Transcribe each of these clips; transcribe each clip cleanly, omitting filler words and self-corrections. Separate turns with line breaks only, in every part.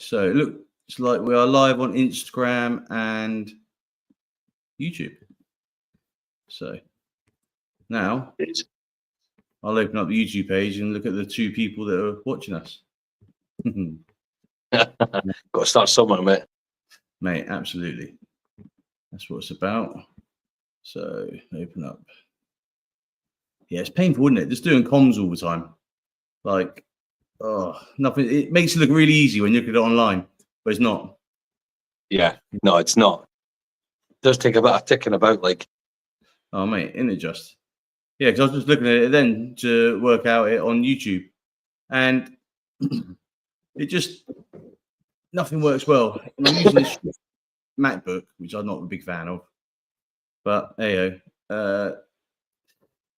So it looks like we are live on Instagram and YouTube. So now I'll open up the YouTube page and look at the 2 people that are watching us.
Got to start somewhere, mate.
Mate, absolutely. That's what it's about. So open up. Yeah, it's painful, isn't it? Just doing comms all the time. Like, nothing. It makes it look really easy when you look at it online, but it's not.
Yeah, no, it's not. It does take a bit of ticking about, like.
Oh, mate, isn't it just? Yeah, because I was just looking at it then to work out it on YouTube, and it just nothing works well. And I'm using this MacBook, which I'm not a big fan of, but hey,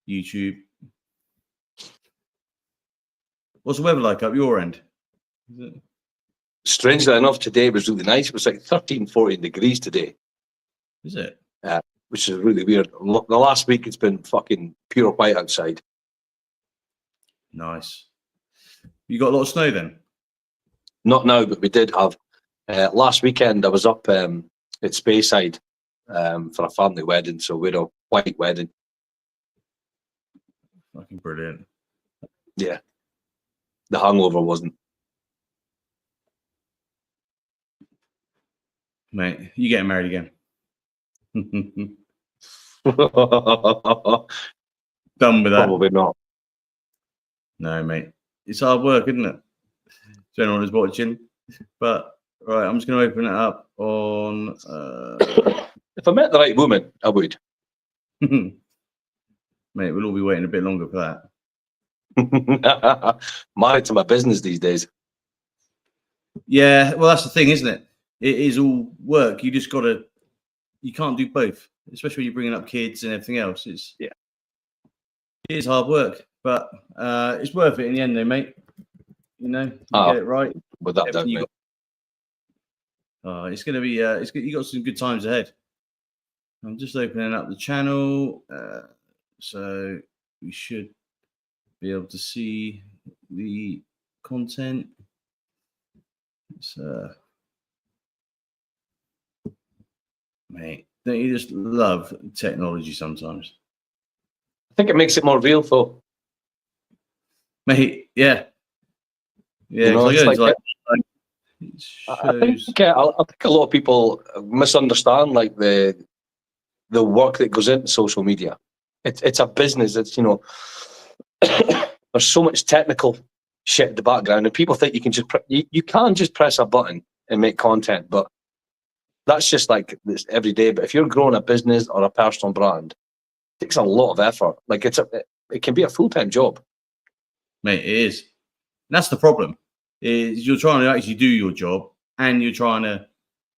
YouTube. What's the weather like up your end?
Strangely enough, today was really nice. It was like 13, 14 degrees today.
Is it?
Which is really weird. The last week it's been fucking pure white outside.
Nice. You got a lot of snow then?
Not now, but we did have. Last weekend I was up at Speyside for a family wedding, so we had a white wedding.
Fucking brilliant.
Yeah. The hangover wasn't.
Mate, you getting married again? Done with that?
Probably not.
No, mate. It's hard work, isn't it? To anyone who's watching. But, right, I'm just going to open it up on...
If I met the right woman, I would.
Mate, we'll all be waiting a bit longer for that.
Married to my business these days.
Yeah, well, that's the thing, isn't it? It is all work. You just got to... You can't do both, especially when you're bringing up kids and everything else. It is hard work, but it's worth it in the end, though, mate. You know, you get it right.
Without doubt, mate.
It's going to be. You got some good times ahead. I'm just opening up the channel, so we should be able to see the content. It's, mate, don't you just love technology sometimes?
I think it makes it more real, though.
Mate, yeah. Yeah,
you know,
it
I think a lot of people misunderstand like the work that goes into social media. It's a business. It's, you know, there's so much technical shit in the background, and people think you can just you can just press a button and make content, but that's just like this every day. But if you're growing a business or a personal brand, it takes a lot of effort. Like it can be a full-time job.
Mate, it is. And that's the problem. Is you're trying to actually do your job and you're trying to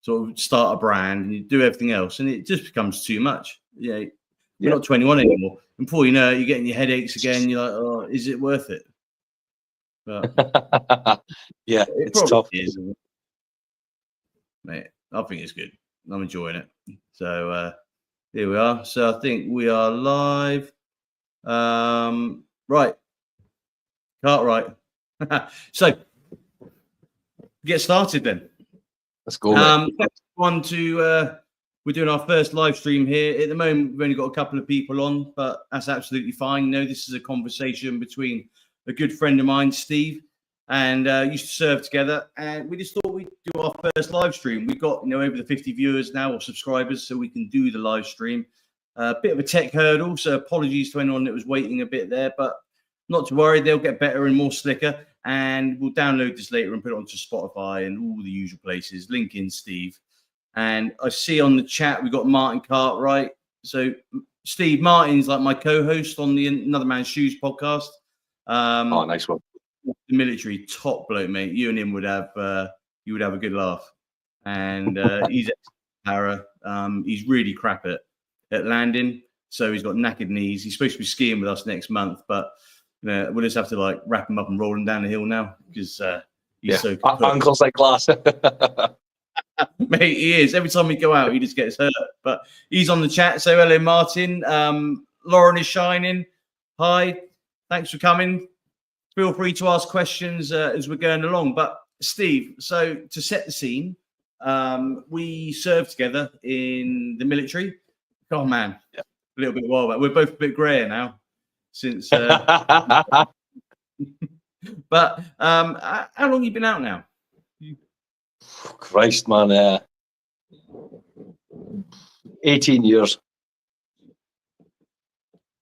sort of start a brand and you do everything else, and it just becomes too much. Yeah, you're not 21 anymore. And before you know it, you're getting your headaches again. You're like, oh, is it worth it? But
yeah, it's tough.
Is, mate, I think it's good. I'm enjoying it. So here we are. So I think we are live. Right. Cartwright. So get started then.
Let's go.
We're doing our first live stream here. At the moment, we've only got a couple of people on, but that's absolutely fine. You know, this is a conversation between a good friend of mine, Steve, and used to serve together. And we just thought we'd do our first live stream. We've got, you know, over the 50 viewers now or subscribers, so we can do the live stream. A bit of a tech hurdle, so apologies to anyone that was waiting a bit there, but not to worry, they'll get better and more slicker. And we'll download this later and put it onto Spotify and all the usual places. Link in Steve. And I see on the chat we've got Martin Cartwright. So Steve, Martin's like my co-host on the Another Man's Shoes podcast.
Oh, nice one.
The military top bloke, mate. You and him would have a good laugh. And he's ex-para. He's really crap at landing, so he's got knackered knees. He's supposed to be skiing with us next month, but we'll just have to like wrap him up and roll him down the hill now because he's so good.
Ankles like glass.
Mate, he is. Every time we go out, he just gets hurt. But he's on the chat. So hello, Martin. Lauren is shining. Hi. Thanks for coming. Feel free to ask questions as we're going along. But Steve, so to set the scene, we served together in the military. Oh man, a little bit while back. We're both a bit grayer now since. But how long you been out now?
Christ, man, 18 years.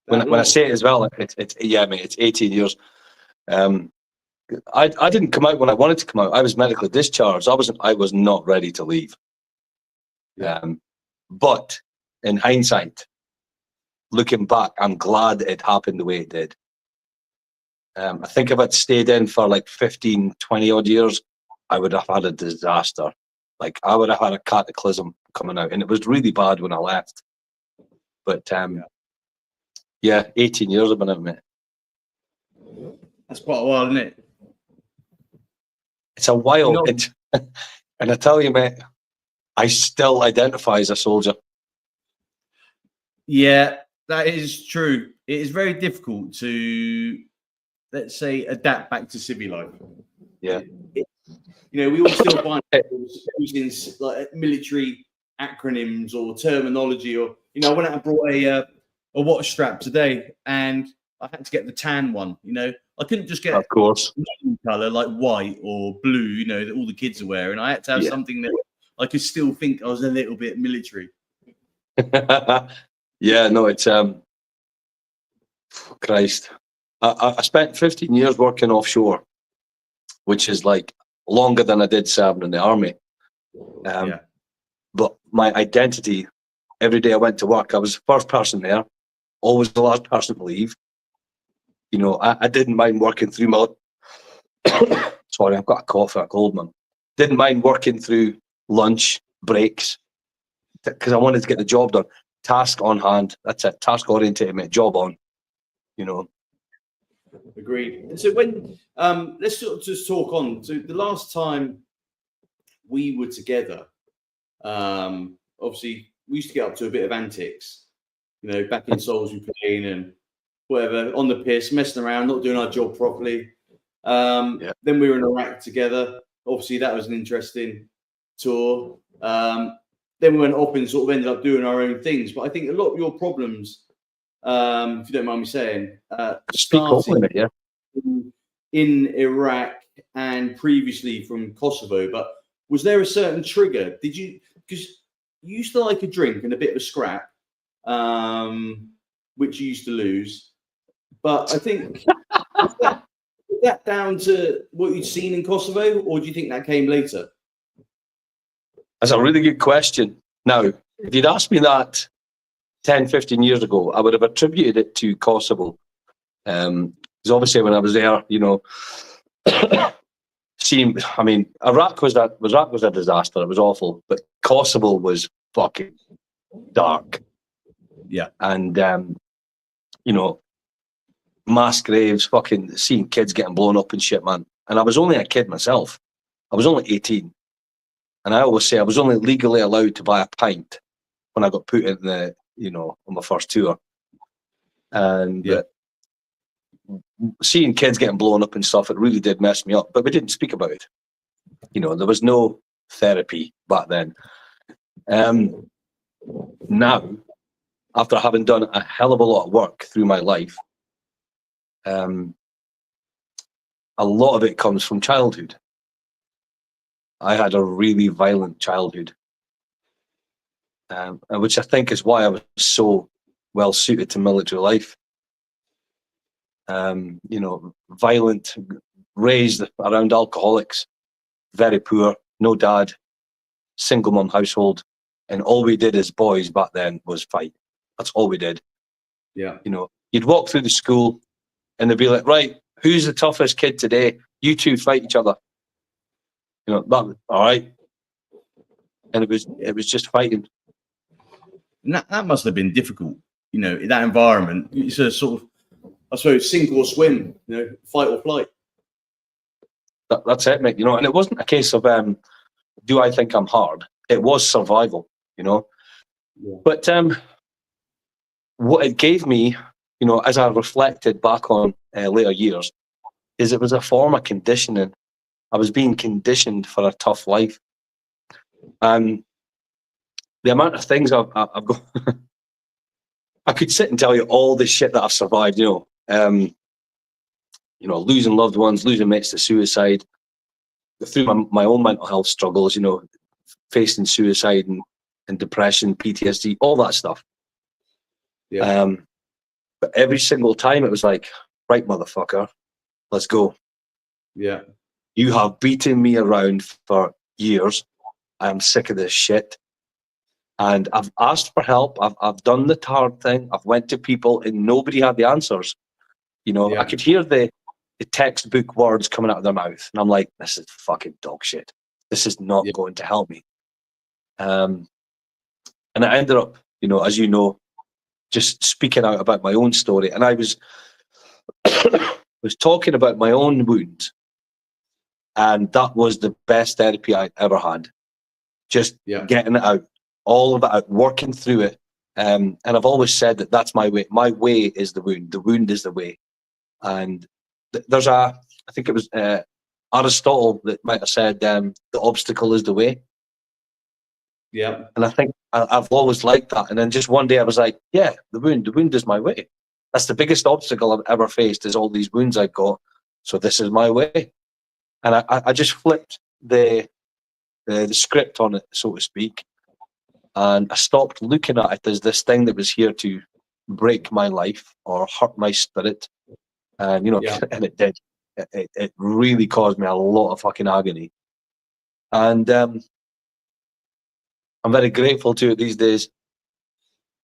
When I say it as well, it's yeah, mate, it's 18 years. I didn't come out when I wanted to come out. I was medically discharged. I was not ready to leave. But in hindsight, looking back, I'm glad it happened the way it did. I think if I'd stayed in for like 15, 20 odd years, I would have had a disaster. Like I would have had a cataclysm coming out, and it was really bad when I left. But yeah, 18 years I've been out, mate.
That's quite a while, isn't it?
It's a while, and I tell you, mate, I still identify as a soldier.
Yeah, that is true. It is very difficult to, let's say, adapt back to civil life.
Yeah.
We all still find using like military acronyms or terminology, or I went out and brought a watch strap today, and I had to get the tan one. I couldn't just get,
of course,
color like white or blue. That all the kids are wearing. I had to have something that I could still think I was a little bit military.
Yeah, no, it's Christ. I spent 15 years working offshore, which is like longer than I did serving in the army. But my identity, every day I went to work, I was the first person there, always the last person to leave. I didn't mind working through my sorry, I've got a cough and a cold, man. Didn't mind working through lunch breaks because I wanted to get the job done. Task on hand. That's it. Task oriented, mate. Job on.
Agreed. And so when let's sort of just talk on. So the last time we were together, obviously we used to get up to a bit of antics, back in Salisbury Plain and whatever, on the piss, messing around, not doing our job properly. Then we were in Iraq together. Obviously that was an interesting tour. Then we went up and sort of ended up doing our own things. But I think a lot of your problems, if you don't mind me saying, started in Iraq and previously from Kosovo. But was there a certain trigger? Because you used to like a drink and a bit of a scrap, which you used to lose. But I think is that down to what you'd seen in Kosovo, or do you think that came later?
That's a really good question. Now, if you'd asked me that 10, 15 years ago, I would have attributed it to Kosovo. Because obviously when I was there, Iraq was a disaster. It was awful. But Kosovo was fucking dark.
Yeah.
And, mass graves, fucking seeing kids getting blown up and shit, man. And I was only a kid myself. I was only 18. And I always say I was only legally allowed to buy a pint when I got put in on my first tour. And seeing kids getting blown up and stuff, it really did mess me up. But we didn't speak about it. There was no therapy back then. Now, after having done a hell of a lot of work through my life, a lot of it comes from childhood. I had a really violent childhood, which I think is why I was so well suited to military life. Violent, raised around alcoholics, very poor, no dad, single mum household, and all we did as boys back then was fight. That's all we did.
Yeah.
You'd walk through the school and they'd be like, right, who's the toughest kid today? You two fight each other. That, all right. And it was just fighting.
And that must have been difficult, in that environment. It's a sort of, I suppose, sink or swim, fight or flight.
That's it, mate. And it wasn't a case of, do I think I'm hard? It was survival, Yeah. But what it gave me, as I reflected back on later years, is it was a form of conditioning, I was being conditioned for a tough life. And the amount of things I've got, I could sit and tell you all the shit that I've survived, losing loved ones, losing mates to suicide, through my own mental health struggles, facing suicide and depression, PTSD, all that stuff.
Yeah.
But every single time it was like, right, motherfucker, let's go.
Yeah.
You have beaten me around for years. I am sick of this shit. And I've asked for help. I've done the hard thing. I've went to people and nobody had the answers. I could hear the textbook words coming out of their mouth. And I'm like, this is fucking dog shit. This is not going to help me. And I ended up, as you know, just speaking out about my own story. And I was was talking about my own wounds. And that was the best therapy I ever had. Just getting it out, all of it out, working through it. And I've always said that that's my way. My way is the wound. The wound is the way. And there's I think it was Aristotle that might have said, the obstacle is the way.
Yeah.
And I think I've always liked that. And then just one day I was like, yeah, the wound is my way. That's the biggest obstacle I've ever faced, is all these wounds I've got. So this is my way. And I just flipped the script on it, so to speak. And I stopped looking at it as this thing that was here to break my life or hurt my spirit. And, and it did. It really caused me a lot of fucking agony. And I'm very grateful to it these days.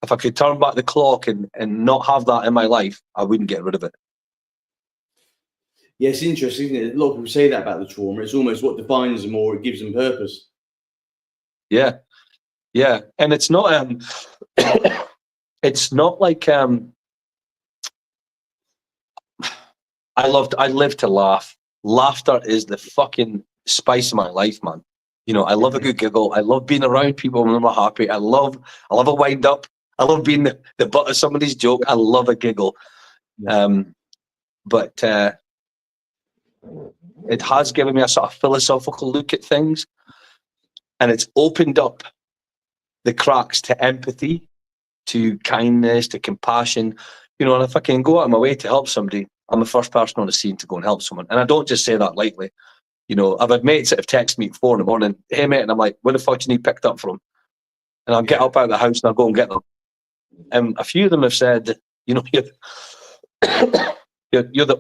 If I could turn back the clock and not have that in my life, I wouldn't get rid of it.
Yeah, it's interesting, isn't it? A lot of people say that about the trauma. It's almost what defines them, or it gives them purpose.
Yeah. Yeah. And it's not it's not like I live to laugh. Laughter is the fucking spice of my life, man. I love a good giggle. I love being around people when I'm happy. I love a wind up. I love being the butt of somebody's joke. I love a giggle. But it has given me a sort of philosophical look at things, and it's opened up the cracks to empathy, to kindness, to compassion. And if I can go out of my way to help somebody, I'm the first person on the scene to go and help someone. And I don't just say that lightly. I've had mates that have texted me at 4 a.m, hey mate, and I'm like, where the fuck do you need picked up from? And I'll get up out of the house and I'll go and get them. And a few of them have said, you're the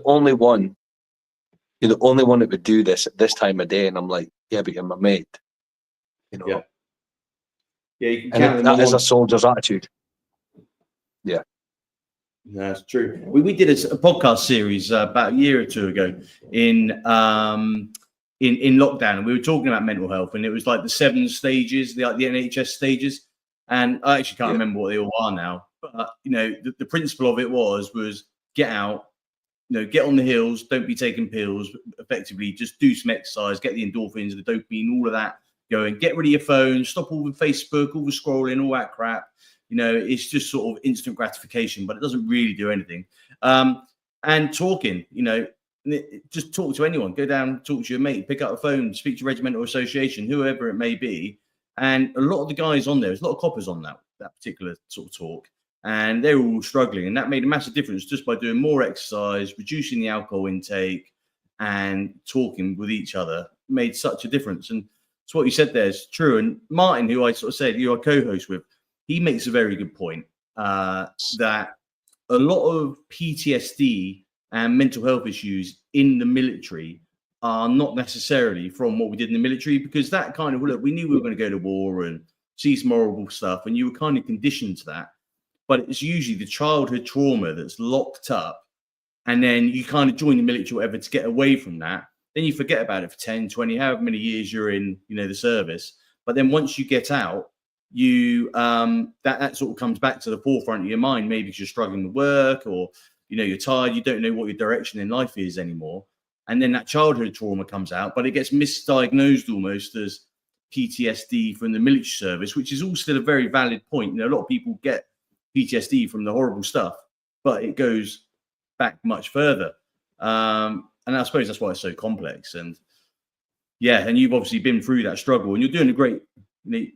only one. You're the only one that would do this at this time of day. And I'm like, yeah, but you're my mate.
Yeah, you can
count them. That is a soldier's attitude. Yeah.
That's true. We did a podcast series about a year or two ago in lockdown, and we were talking about mental health, and it was like the 7 stages, the NHS stages, and I actually can't remember what they all are now. But the principle of it was get out, get on the hills, don't be taking pills. Effectively, just do some exercise, get the endorphins, the dopamine, all of that going. Get rid of your phone, stop all the Facebook, all the scrolling, all that crap. It's just sort of instant gratification, but it doesn't really do anything. And talking, just talk to anyone. Go down, talk to your mate, pick up the phone, speak to Regimental Association, whoever it may be. And a lot of the guys on there's a lot of coppers on that particular sort of talk. And they were all struggling. And that made a massive difference just by doing more exercise, reducing the alcohol intake, and talking with each other made such a difference. And it's what you said there is true. And Martin, who I sort of said you're a co-host with, he makes a very good point that a lot of PTSD and mental health issues in the military are not necessarily from what we did in the military, because that kind of, look, we knew we were going to go to war and see some horrible stuff, and you were kind of conditioned to that. But it's usually the childhood trauma that's locked up, and then you kind of join the military or whatever to get away from that. Then you forget about it for 10, 20, however many years you're in, the service. But then once you get out, you that sort of comes back to the forefront of your mind, maybe because you're struggling with work, or you're tired, you don't know what your direction in life is anymore, and then that childhood trauma comes out, but it gets misdiagnosed almost as PTSD from the military service, which is all still a very valid point. A lot of people get PTSD from the horrible stuff, but it goes back much further, and I suppose that's why it's so complex. And Yeah, and you've obviously been through that struggle, and you're doing a great.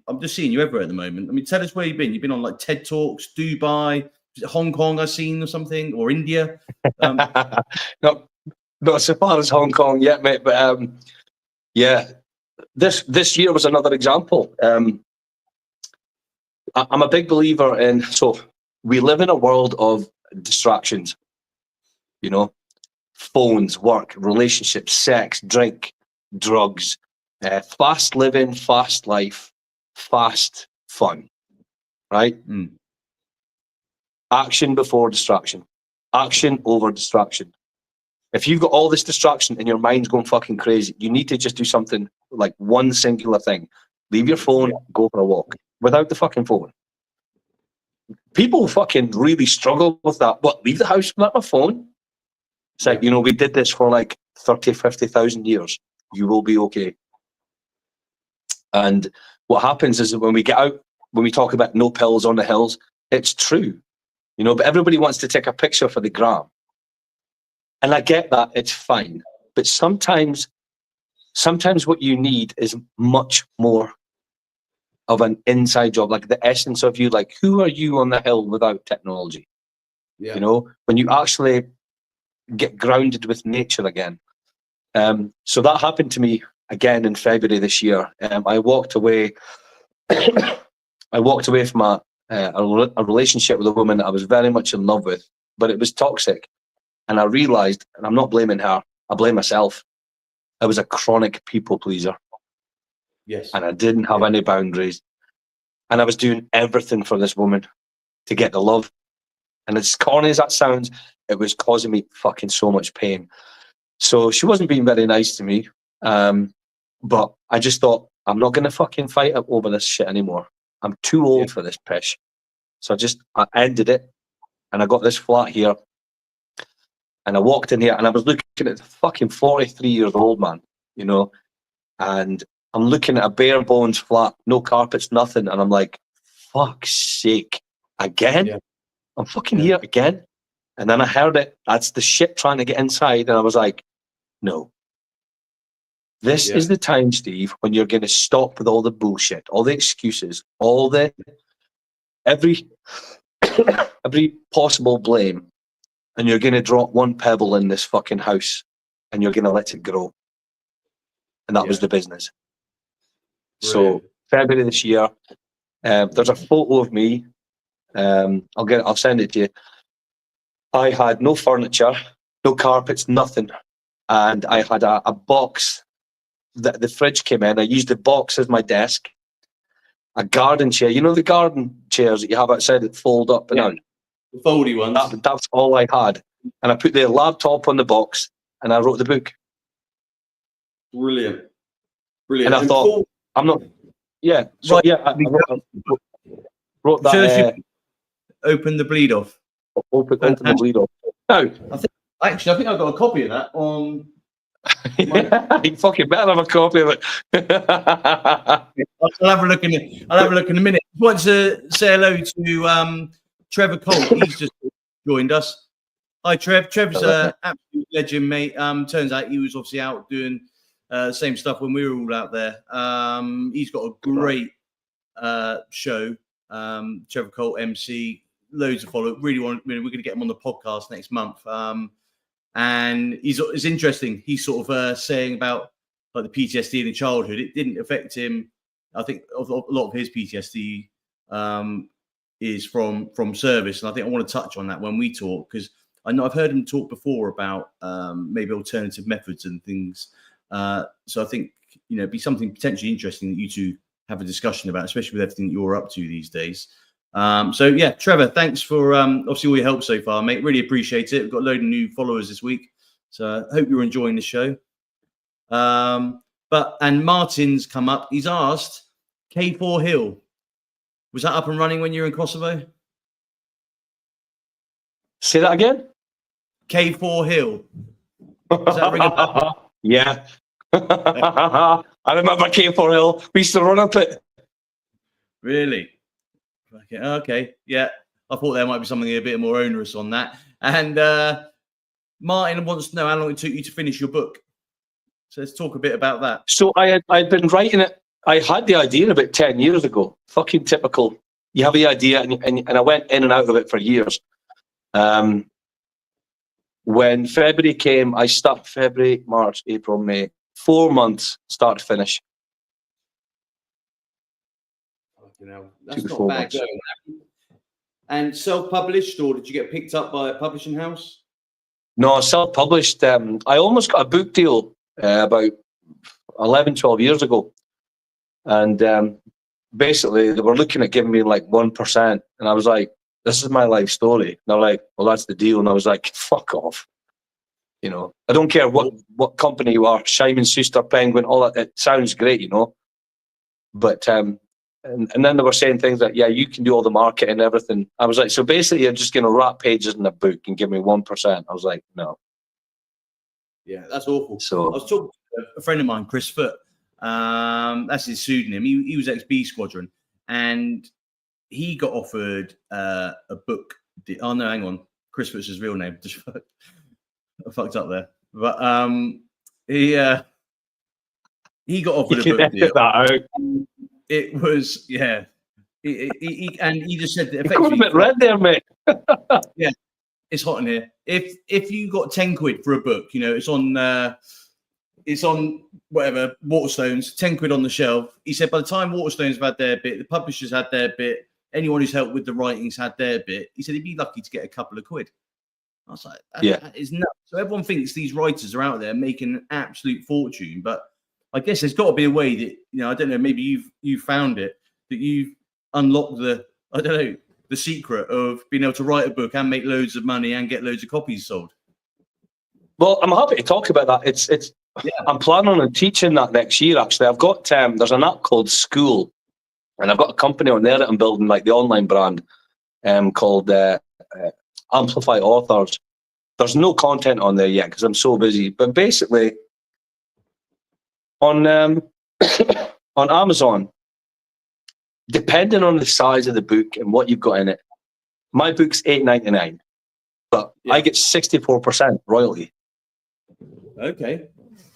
I'm just seeing you everywhere at the moment. I mean, tell us where you've been. You've been on like TED Talks, Dubai, is it Hong Kong I've seen or something, or India.
Not so far as Hong Kong yet, mate. But yeah, this year was another example. I'm a big believer in. So we live in a world of distractions. You know, phones, work, relationships, sex, drink, drugs, fast living, fast life, fast fun, right? Action before distraction, action over distraction. If you've got all this distraction and your mind's going fucking crazy, you need to just do something like one singular thing. Leave your phone, go for a walk without the fucking phone. People fucking really struggle with that. What, leave the house without my phone? It's like, you know, we did this for like 30, 50,000 years. You will be okay. And what happens is that when we get out, when we talk about no pills on the hills, it's true, you know, but everybody wants to take a picture for the gram. And I get that, it's fine. But sometimes what you need is much more of an inside job, like the essence of you, like who are you on the hill without technology? You know, when you actually get grounded with nature again. So that happened to me again in February this year. I walked away. I walked away from a relationship with a woman that I was very much in love with, but it was toxic. And I realized, and I'm not blaming her, I blame myself. I was a chronic people pleaser.
Yes.
And I didn't have any boundaries. And I was doing everything for this woman to get the love. And as corny as that sounds, it was causing me fucking so much pain. So she wasn't being very nice to me. But I just thought, I'm not going to fucking fight over this shit anymore. I'm too old for this pish. So I ended it. And I got this flat here. And I walked in here and I was looking at the fucking 43 years old man, you know, and I'm looking at a bare bones flat, no carpets, nothing. And I'm like, fuck's sake, again? Yeah. I'm fucking here again. And then I heard it. That's the shit trying to get inside. And I was like, no. This is the time, Steve, when you're going to stop with all the bullshit, all the excuses, every possible blame. And you're going to drop one pebble in this fucking house and you're going to let it grow. And that was the business. Brilliant. So February this year, there's a photo of me. I'll send it to you. I had no furniture, no carpets, nothing. And I had a box that the fridge came in. I used the box as my desk. A garden chair. You know the garden chairs that you have outside that fold up and down?
The foldy ones.
That's all I had. And I put the laptop on the box and I wrote the book.
Brilliant.
And I thought, I'm not, So, I wrote that.
Open the bleed off.
Open the bleed off. No.
I think I've got a copy of that on.
You fucking better have a copy of it.
I'll have a look in a minute. I want to say hello to Trevor Colt. He's just joined us. Hi, Trev. Trev's an absolute legend, mate. Turns out he was obviously out doing same stuff when we were all out there. He's got a great show. Trevor Colt, MC, loads of followers. We're going to get him on the podcast next month. And it's interesting. He's sort of saying about like the PTSD in the childhood. It didn't affect him. I think a lot of his PTSD is from service, and I think I want to touch on that when we talk, because I know I've heard him talk before about maybe alternative methods and things. So I think it'd be something potentially interesting that you two have a discussion about, especially with everything that you're up to these days. Trevor, thanks for obviously all your help so far, mate. Really appreciate it. We've got a load of new followers this week, so I hope you're enjoying the show. And Martin's come up. He's asked, K4 Hill, was that up and running when you were in Kosovo?
Say that again.
K4 Hill. Does that ring a bell?
Yeah. I remember K4 Hill. We used to run up it.
Really? Okay. Yeah. I thought there might be something a bit more onerous on that. And Martin wants to know how long it took you to finish your book. So let's talk a bit about that.
So I'd been writing it. I had the idea about 10 years ago. Fucking typical. You have the idea, and I went in and out of it for years. When February came, I started February, March, April, May. 4 months, start to finish.
You know, that's not bad going. And self-published, or did you get picked up by a publishing house?
No, self-published. I almost got a book deal about 11, 12 years ago. And basically, they were looking at giving me like 1%. And I was like, this is my life story. And they're like, well, that's the deal. And I was like, fuck off. You know, I don't care what company you are, Simon Schuster, Penguin, all that. It sounds great, you know. But, and then they were saying things like, yeah, you can do all the marketing and everything. I was like, so basically, you're just going to wrap pages in a book and give me 1%. I was like, no.
Yeah, that's awful.
So
I was talking to a friend of mine, Chris Foote. That's his pseudonym. He was ex-B Squadron, and he got offered a book. Oh no, hang on, Chris Foote's his real name. I fucked up there, but he got offered a book deal.
That out.
It was and he just said that
effectively. Could have been red there, mate.
Yeah, it's hot in here. If you got 10 quid for a book, you know, it's on whatever, Waterstones, 10 quid on the shelf. He said by the time Waterstones have had their bit, the publishers had their bit, anyone who's helped with the writings had their bit. He said he'd be lucky to get a couple of quid. I was like, that is nuts. So everyone thinks these writers are out there making an absolute fortune, but I guess there's got to be a way that, you know, I don't know, maybe you've found it, that you've unlocked the secret of being able to write a book and make loads of money and get loads of copies sold.
Well, I'm happy to talk about that. I'm planning on teaching that next year, actually. I've got, there's an app called School, and I've got a company on there that I'm building, like the online brand, called Amplify Authors. There's no content on there yet because I'm so busy. But basically, on on Amazon, depending on the size of the book and what you've got in it, my book's $8.99, but I get 64% royalty.
Okay.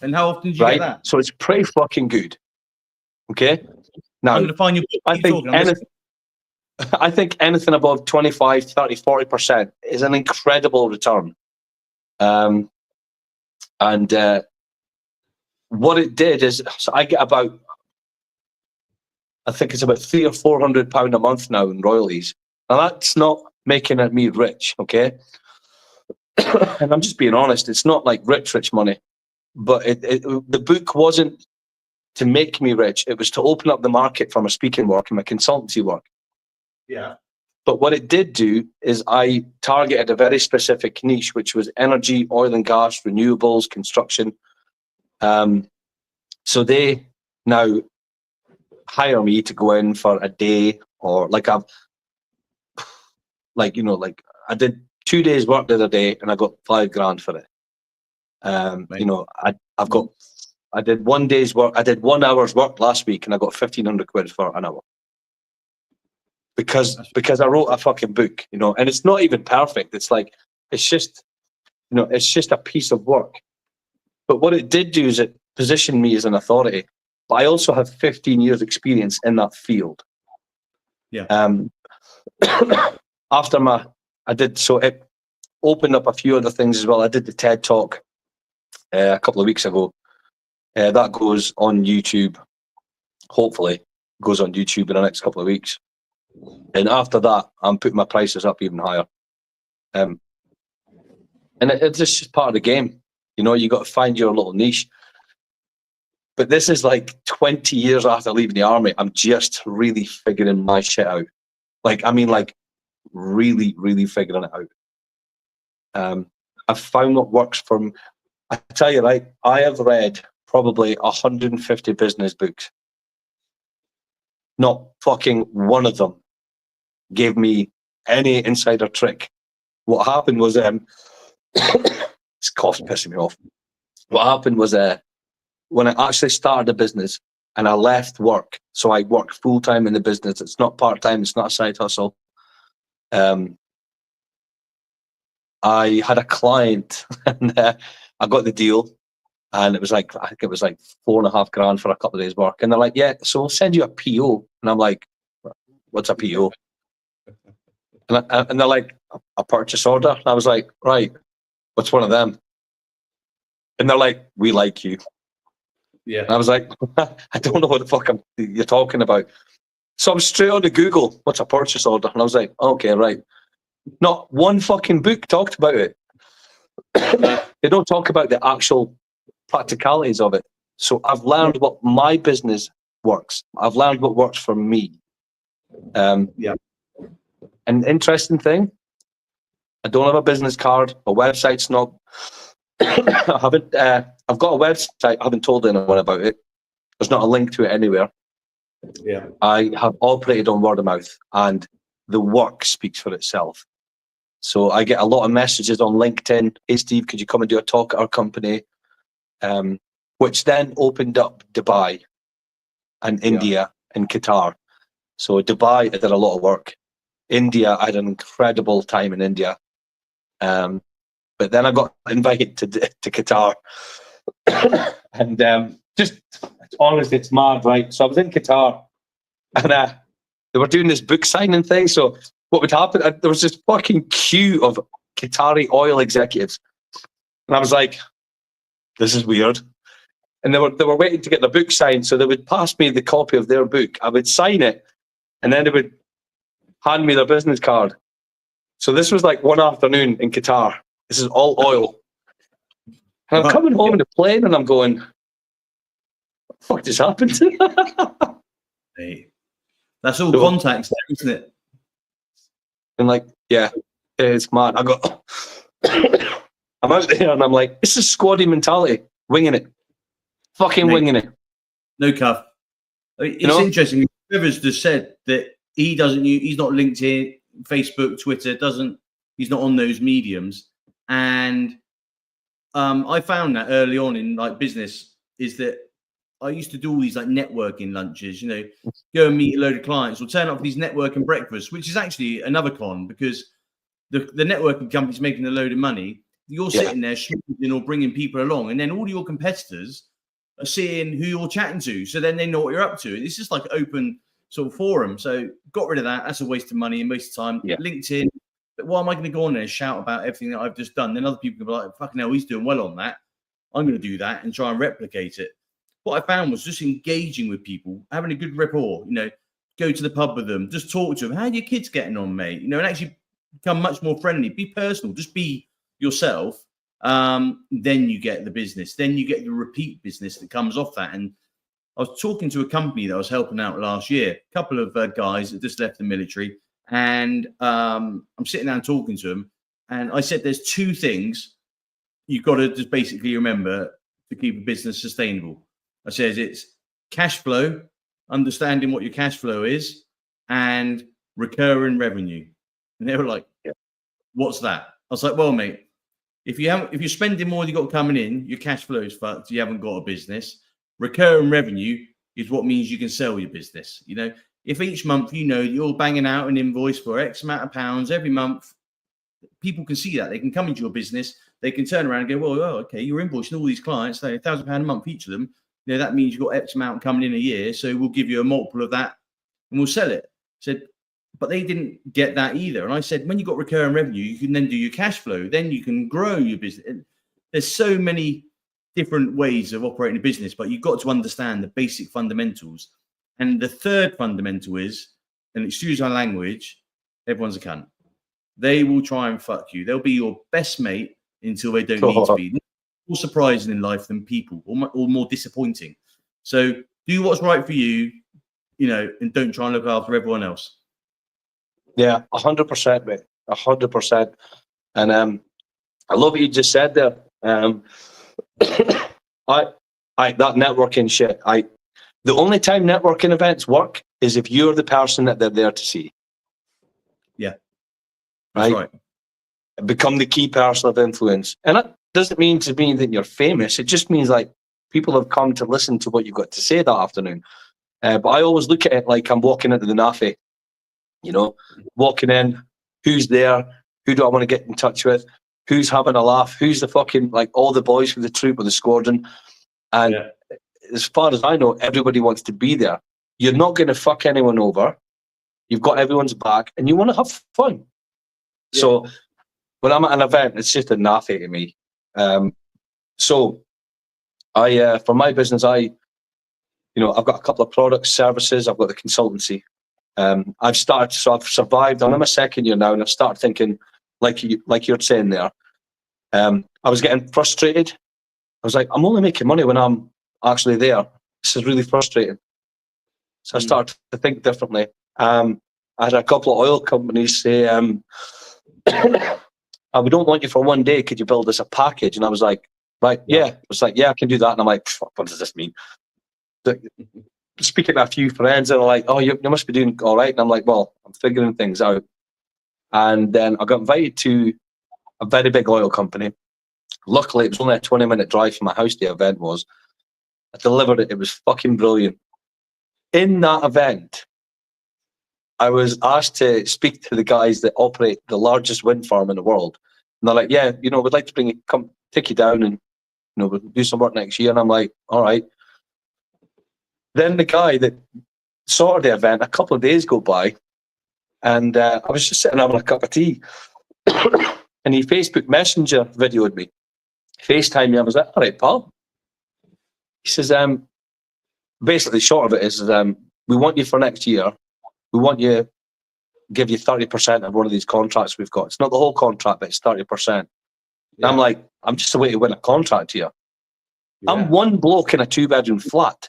And how often do you get that?
So it's pretty fucking good. Okay. Now,
I'm going to find your book.
I think anything above 25, 30, 40% is an incredible return. And what it did is, so I get about, I think it's about £300 or £400 a month now in royalties. And that's not making me rich, okay? And I'm just being honest, it's not like rich money. But the book wasn't to make me rich. It was to open up the market for my speaking work and my consultancy work.
Yeah.
But what it did do is I targeted a very specific niche, which was energy, oil and gas, renewables, construction. So they now hire me to go in for a day, or I did 2 days work the other day and I got $5,000 for it. You know, I did 1 day's work. I did 1 hour's work last week and I got 1,500 quid for an hour. Because I wrote a fucking book, you know, and it's not even perfect. It's like, it's just a piece of work. But what it did do is it positioned me as an authority. But I also have 15 years experience in that field.
Yeah.
It opened up a few other things as well. I did the TED Talk a couple of weeks ago. That goes on YouTube. Hopefully goes on YouTube in the next couple of weeks. And after that, I'm putting my prices up even higher. And it's just part of the game. You know, you got to find your little niche. But this is like 20 years after leaving the army. I'm just really figuring my shit out. Really, really figuring it out. I've found what works for me. I tell you, right, I have read probably 150 business books. Not fucking one of them gave me any insider trick. What happened was, this cough's pissing me off. What happened was, when I actually started a business and I left work, so I work full time in the business. It's not part time. It's not a side hustle. I had a client, and I got the deal. And it was like, I think it was like $4.5 for a couple of days work. And they're like, yeah, so we'll send you a PO. And I'm like, what's a PO? And they're like, a purchase order. And I was like, right, what's one of them? And they're like, we like you.
Yeah.
And I was like, I don't know what the fuck you're talking about. So I'm straight on to Google, what's a purchase order? And I was like, okay, right. Not one fucking book talked about it. They don't talk about the actual practicalities of it. So I've learned what my business works. I've learned what works for me.
Yeah.
An interesting thing, I don't have a business card. My website's not. I haven't. I've got a website. I haven't told anyone about it. There's not a link to it anywhere.
Yeah.
I have operated on word of mouth, and the work speaks for itself. So I get a lot of messages on LinkedIn. Hey Steve, could you come and do a talk at our company? Which then opened up Dubai and India and Qatar. So Dubai, I did a lot of work. India, I had an incredible time in India. But then I got invited to Qatar. And just, honestly, it's mad, right? So I was in Qatar, and they were doing this book signing thing. So what would happen, there was this fucking queue of Qatari oil executives. And I was like, this is weird. And they were waiting to get the book signed. So they would pass me the copy of their book. I would sign it, and then they would hand me their business card. So this was like one afternoon in Qatar. This is all oil. And I'm coming home in the plane, and I'm going, what the fuck just happened?
Hey, that's all contacts there, isn't it?
And like, yeah, it's mad. I'm out there, and I'm like, this is squaddy mentality. Winging it. Fucking winging it.
No cuff. I mean, it's interesting. Trevor's just said that he doesn't use, he's not LinkedIn, Facebook, Twitter, he's not on those mediums. And I found that early on in like business is that I used to do all these like networking lunches, go and meet a load of clients or turn up for these networking breakfasts, which is actually another con because the networking company's making a load of money. You're sitting there shooting or bringing people along, and then all your competitors are seeing who you're chatting to. So then they know what you're up to. It's just like an open sort of forum. So got rid of that. That's a waste of money and waste of time. Yeah. LinkedIn. But why am I going to go on there and shout about everything that I've just done? Then other people can be like, fucking hell, he's doing well on that. I'm going to do that and try and replicate it. What I found was just engaging with people, having a good rapport, go to the pub with them, just talk to them. How are your kids getting on, mate? And actually become much more friendly. Be personal. Just be yourself. Then you get the business. Then you get the repeat business that comes off that. And I was talking to a company that I was helping out last year, a couple of guys that just left the military. And I'm sitting down talking to them. And I said, there's two things you've got to just basically remember to keep a business sustainable. I says it's cash flow, understanding what your cash flow is, and recurring revenue. And they were like, what's that? I was like, well, mate, if you're spending more than you got coming in, your cash flow is fucked. You haven't got a business. Recurring revenue is what means you can sell your business. If each month you're banging out an invoice for X amount of pounds every month, people can see that. They can come into your business. They can turn around and go, well, okay, you're invoicing all these clients, so £1,000 a month each of them. That means you've got X amount coming in a year, so we'll give you a multiple of that and we'll sell it. Said, but they didn't get that either. And I said, when you've got recurring revenue, you can then do your cash flow. Then you can grow your business. And there's so many different ways of operating a business, but you've got to understand the basic fundamentals. And the third fundamental is, and excuse my language, everyone's a cunt. They will try and fuck you. They'll be your best mate until they don't need to be. More surprising in life than people, or more disappointing. So do what's right for you, and don't try and look after everyone else.
Yeah, 100%, mate. 100%. And I love what you just said there. That networking shit. The only time networking events work is if you're the person that they're there to see.
Yeah, that's right.
Become the key person of influence, and that doesn't mean to me that you're famous. It just means like people have come to listen to what you've got to say that afternoon. But I always look at it like I'm walking into the NAFE, walking in, who's there, who do I want to get in touch with, who's having a laugh, who's the fucking, like, all the boys from the troop or the squadron. And as far as I know, everybody wants to be there. You're not going to fuck anyone over. You've got everyone's back, and you want to have fun. Yeah. So when I'm at an event, it's just a naffy to me. So I, for my business, I've got a couple of products, services. I've got the consultancy. I've survived. I'm in my second year now, and I've started thinking, like you're saying there. I was getting frustrated. I was like, I'm only making money when I'm actually there. This is really frustrating. So I started to think differently. I had a couple of oil companies say, we don't want you for one day. Could you build us a package? And I was like, right, yeah. I was like, yeah, I can do that. And I'm like, what does this mean? Speaking to a few friends, and they're like, oh, you must be doing all right. And I'm like, well, I'm figuring things out. And then I got invited to a very big oil company. Luckily, it was only a 20-minute drive from my house, the event was. I delivered it. It was fucking brilliant. In that event, I was asked to speak to the guys that operate the largest wind farm in the world. And they're like, yeah, we'd like to bring you, come take you down and, we'll do some work next year. And I'm like, all right. Then the guy that sorted the event, a couple of days go by, and I was just sitting having a cup of tea. And he Facebook Messenger videoed me. FaceTime me. I was like, all right, pal. He says, basically, short of it is, we want you for next year. We want you, give you 30% of one of these contracts we've got. It's not the whole contract, but it's 30%. Yeah. I'm like, I'm just a way to win a contract here. Yeah. I'm one bloke in a 2-bedroom flat.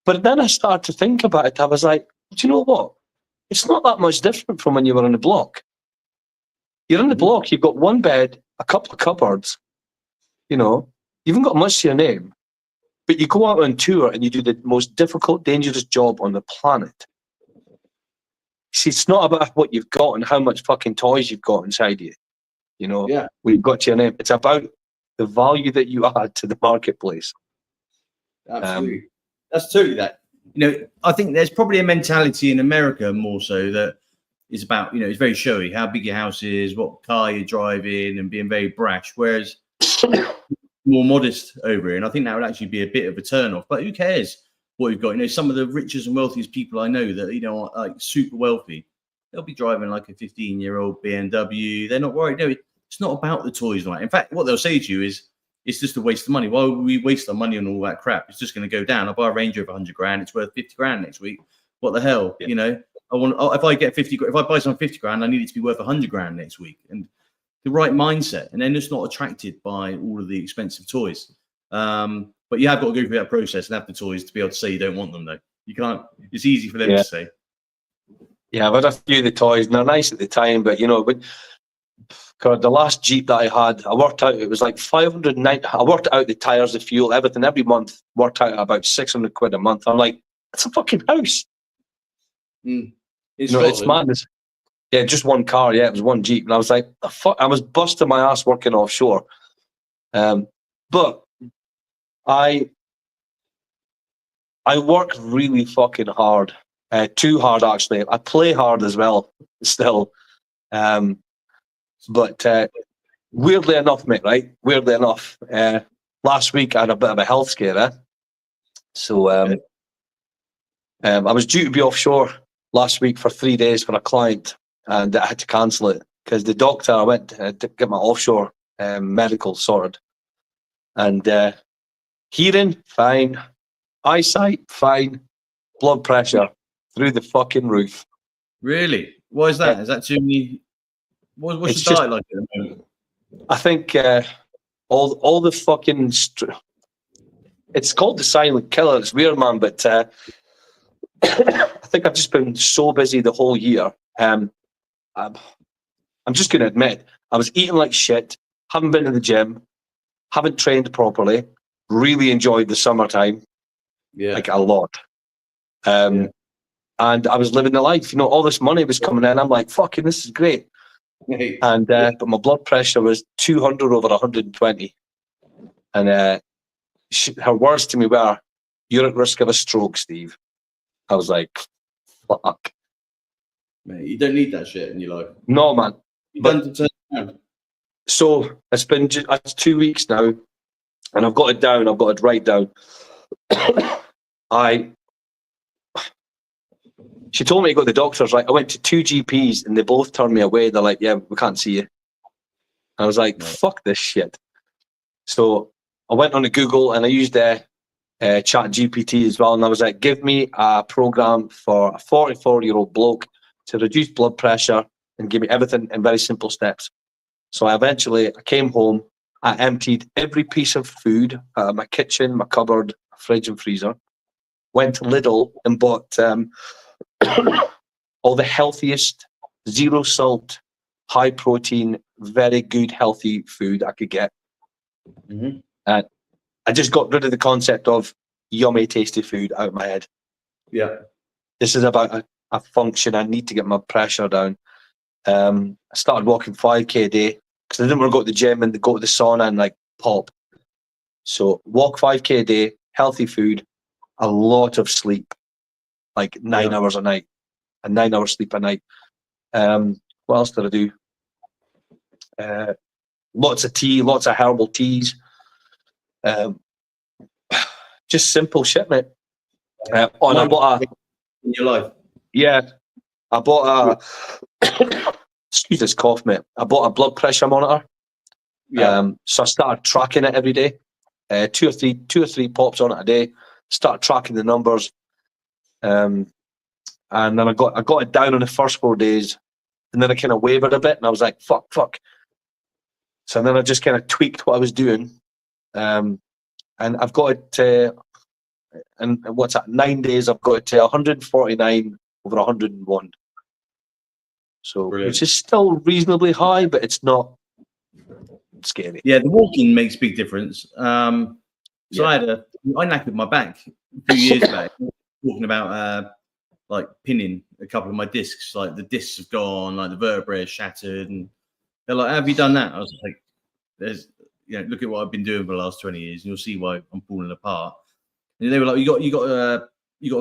But then I started to think about it. I was like, do you know what? It's not that much different from when you were in the block. You're in the block, you've got one bed, a couple of cupboards, you haven't got much to your name. But you go out on tour and you do the most difficult, dangerous job on the planet. See, it's not about what you've got and how much fucking toys you've got inside you. When you've got to your name. It's about the value that you add to the marketplace.
Absolutely. That's totally that. I think there's probably a mentality in America more so that is about, it's very showy, how big your house is, what car you're driving, and being very brash. Whereas more modest over here. And I think that would actually be a bit of a turn off. But who cares what you've got? Some of the richest and wealthiest people I know that, are like super wealthy, they'll be driving like a 15-year-old BMW. They're not worried. No, it's not about the toys. Right? In fact, what they'll say to you is, it's just a waste of money. Why would we waste our money on all that crap? It's just going to go down. I buy a Range Rover 100 grand. It's worth 50 grand next week. What the hell? Yeah. If I get 50, if I buy some 50 grand, I need it to be worth 100 grand next week. And the right mindset, and then just not attracted by all of the expensive toys. But you have got to go through that process and have the toys to be able to say you don't want them, though. You can't. It's easy for them to say.
Yeah, I've had a few of the toys, and they're nice at the time, but God, the last Jeep that I had, I worked out it was like 590. I worked out the tires, the fuel, everything every month. Worked out at about 600 quid a month. I'm like, it's a fucking house. It's madness. Yeah, just one car. Yeah, it was one Jeep, and I was like, the fuck. I was busting my ass working offshore. But I work really fucking hard. Too hard, actually. I play hard as well, still. But weirdly enough, mate, right? Weirdly enough, last week I had a bit of a health scare. So I was due to be offshore last week for 3 days for a client, and I had to cancel it because the doctor, I went to get my offshore medical sorted. And hearing, fine. Eyesight, fine. Blood pressure through the fucking roof.
Really? Why is that? Is that too many? What's the diet like at the moment?
I think all the fucking... it's called the silent killer. It's weird, man, but I think I've just been so busy the whole year. I'm just going to admit, I was eating like shit, haven't been to the gym, haven't trained properly, really enjoyed the summertime, like a lot. And I was living the life, all this money was coming in. I'm like, fucking, this is great. And but my blood pressure was 200 over 120. And her words to me were, "You're at risk of a stroke, Steve." I was like, fuck.
Mate, you don't need that shit in your life.
No, man.
You've done to
So it's been it's 2 weeks now, and I've got it down. I've got it right down. She told me to go to the doctors. Right, I went to 2 GPs, and they both turned me away. They're like, "Yeah, we can't see you." I was like, "Fuck this shit." So I went on to Google, and I used Chat GPT as well. And I was like, "Give me a program for a 44-year-old bloke to reduce blood pressure and give me everything in very simple steps." So I came home. I emptied every piece of food out of my kitchen, my cupboard, fridge, and freezer. Went to Lidl and bought all the healthiest, zero salt, high protein, very good, healthy food I could get.
Mm-hmm.
And I just got rid of the concept of yummy, tasty food out of my head.
Yeah.
This is about a function. I need to get my pressure down. I started walking 5K a day because I didn't want to go to the gym and go to the sauna and like pop. So walk 5K a day, healthy food, a lot of sleep, like 9 hours a night, and 9 hours sleep a night. What else did I do? Lots of tea, lots of herbal teas. Just simple shit, mate. I bought
in your life.
Yeah, I bought a. Excuse this cough, mate. I bought a blood pressure monitor.
Yeah.
So I started tracking it every day. 2 or 3 pops on it a day. Start tracking the numbers. And then I got it down on the first 4 days, and then I kind of wavered a bit, and I was like, fuck. So then I just kind of tweaked what I was doing, and I've got it to, and what's that? 9 days, I've got it to 149 over 101. So,
Brilliant.
Which is still reasonably high, but it's not scary.
Yeah, the walking makes a big difference. I knackered my back a few years back, talking about like pinning a couple of my discs. Like the discs have gone, like the vertebrae is shattered, and they're like, "Have you done that?" I was like, "There's, look at what I've been doing for the last 20 years, and you'll see why I'm falling apart." And they were like, "You got to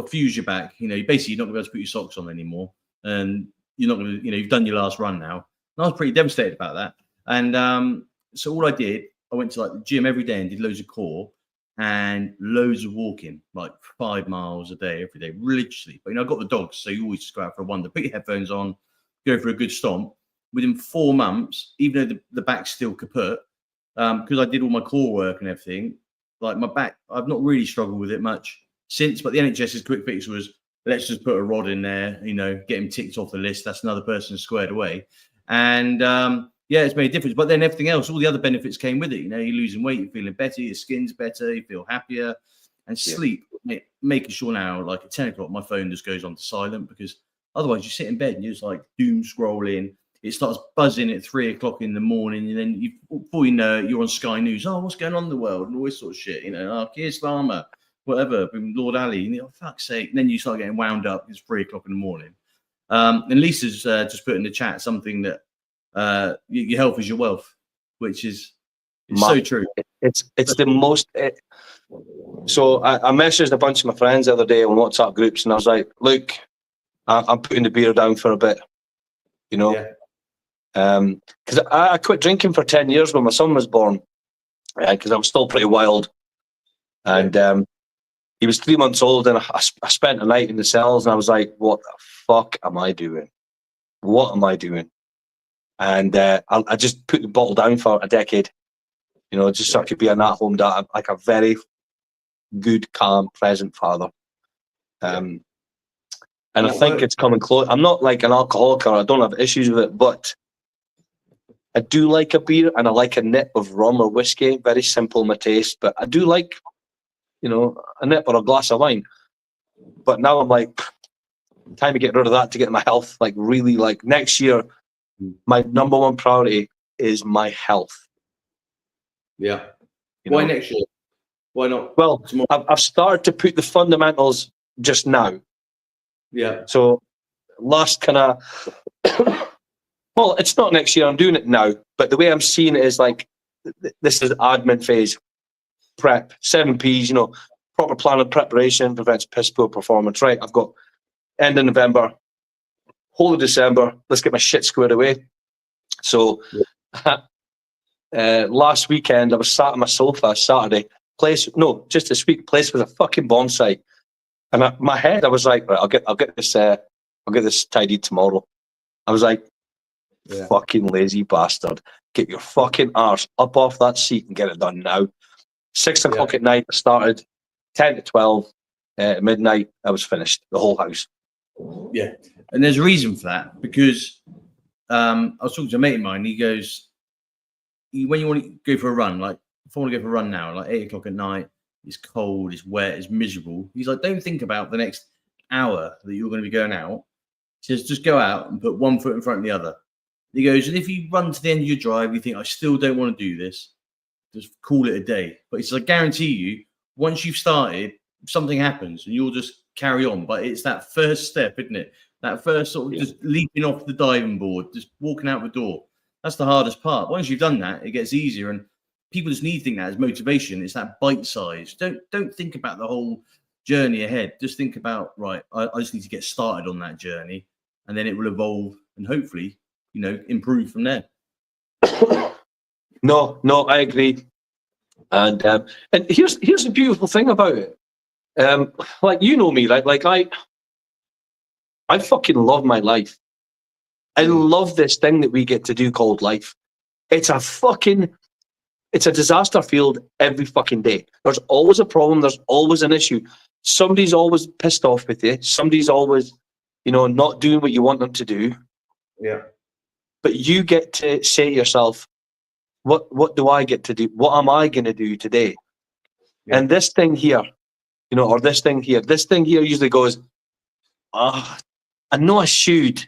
fuse your back. Basically you're not gonna be able to put your socks on anymore, and you're not gonna, you've done your last run now." And I was pretty devastated about that. And so all I did, I went to like the gym every day and did loads of core and loads of walking, like 5 miles a day, every day, religiously. But I've got the dogs, so you always just go out for a wander, put your headphones on, go for a good stomp. Within 4 months, even though the back's still kaput, because I did all my core work and everything, like my back, I've not really struggled with it much since. But the NHS's quick fix was, let's just put a rod in there, get him ticked off the list. That's another person squared away. And it's made a difference. But then everything else, all the other benefits came with it. You're losing weight, you're feeling better, your skin's better, you feel happier. And sleep, making sure now, like at 10 o'clock, my phone just goes on to silent, because otherwise you sit in bed and you're just like doom scrolling. It starts buzzing at 3 o'clock in the morning, and then before you know it, you're on Sky News. Oh, what's going on in the world? And all this sort of shit. Keir Starmer, whatever, Lord Ali. And fuck's sake. And then you start getting wound up. It's 3 o'clock in the morning. And Lisa's just put in the chat something that your health is your wealth, which is so true.
It's the most. So I messaged a bunch of my friends the other day on WhatsApp groups, and I was like, "Look, I'm putting the beer down for a bit." Because I quit drinking for 10 years when my son was born, because I was still pretty wild, and he was 3 months old, and I spent a night in the cells, and I was like, "What the fuck am I doing? What am I doing?" And I just put the bottle down for a decade, just so I could be an at-home dad, like a very good, calm, present father. And I think it's coming close. I'm not like an alcoholic, or I don't have issues with it, but I do like a beer, and I like a nip of rum or whiskey. Very simple in my taste, but I do like, a nip or a glass of wine. But now I'm like, time to get rid of that to get my health. Like really, like next year, my number one priority is my health.
Yeah. Why next year? Why not?
Well, I've started to put the fundamentals just now.
Yeah.
So last kind of, well, it's not next year. I'm doing it now. But the way I'm seeing it is like, this is admin phase. Prep, 7 Ps, proper plan and preparation prevents piss poor performance. Right, I've got end of November, whole of December. Let's get my shit squared away. So last weekend I was sat on my sofa Saturday. Just this week. Place was a fucking bomb site, and my head I was like, right, I'll get this tidied tomorrow. I was like, fucking lazy bastard, get your fucking arse up off that seat and get it done now. 6 o'clock at night I started, 10 to 12 midnight I was finished, the whole house.
Yeah, and there's a reason for that, because I was talking to a mate of mine. He goes, when you want to go for a run, like if I want to go for a run now, like 8 o'clock at night, it's cold, it's wet, it's miserable. He's like, don't think about the next hour that you're going to be going out. He says, just go out and put one foot in front of the other. He goes, and if you run to the end of your drive, you think, I still don't want to do this, just call it a day. But he says, I guarantee you, once you've started, something happens and you'll just carry on. But it's that first step, isn't it? That first sort of just leaping off the diving board, just walking out the door. That's the hardest part. Once you've done that, it gets easier. And people just need to think that as motivation. It's that bite size. Don't think about the whole journey ahead. Just think about, right, I just need to get started on that journey, and then it will evolve and hopefully, improve from there.
No, I agree. And here's the beautiful thing about it. Like, you know me, right? Like I fucking love my life. I love this thing that we get to do called life. It's a disaster field every fucking day. There's always a problem. There's always an issue. Somebody's always pissed off with you. Somebody's always, not doing what you want them to do.
Yeah.
But you get to say to yourself, what do I get to do? What am I going to do today? Yeah. And this thing here, or this thing here usually goes, I know I should,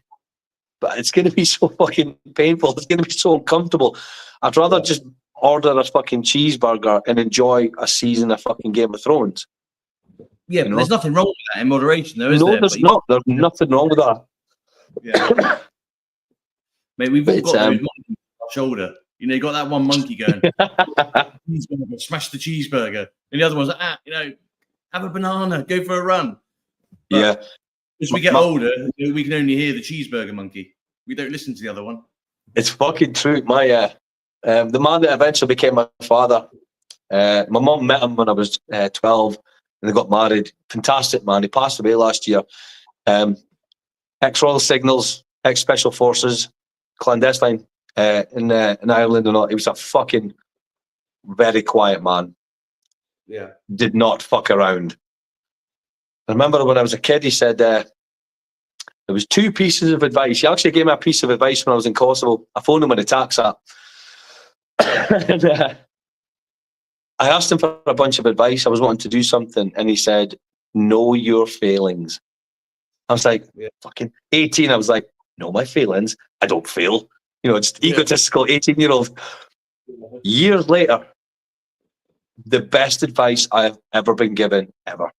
but it's going to be so fucking painful. It's going to be so uncomfortable. I'd rather just order a fucking cheeseburger and enjoy a season of fucking Game of Thrones.
Yeah, but there's nothing wrong with that in moderation, though, is there?
No, there's not. There's nothing wrong with that.
Yeah. Mate, we've all got those monkeys on our shoulder. You got that one monkey going, smash the cheeseburger. And the other one's like, have a banana, go for a run. But as we get older, we can only hear the cheeseburger monkey. We don't listen to the other one.
It's fucking true. My the man that eventually became my father, my mum met him when I was 12, and they got married. Fantastic man. He passed away last year. Ex-Royal Signals, ex-Special Forces, clandestine in Ireland or not. He was a fucking very quiet man.
Yeah.
Did not fuck around. I remember when I was a kid, he said there was 2 pieces of advice. He actually gave me a piece of advice when I was in Kosovo. I phoned him with a tax app. And, I asked him for a bunch of advice. I was wanting to do something, and he said, know your feelings. I was like, fucking 18. I was like, know my feelings. I don't feel. It's egotistical 18-year-old. Years later, the best advice I've ever been given, ever.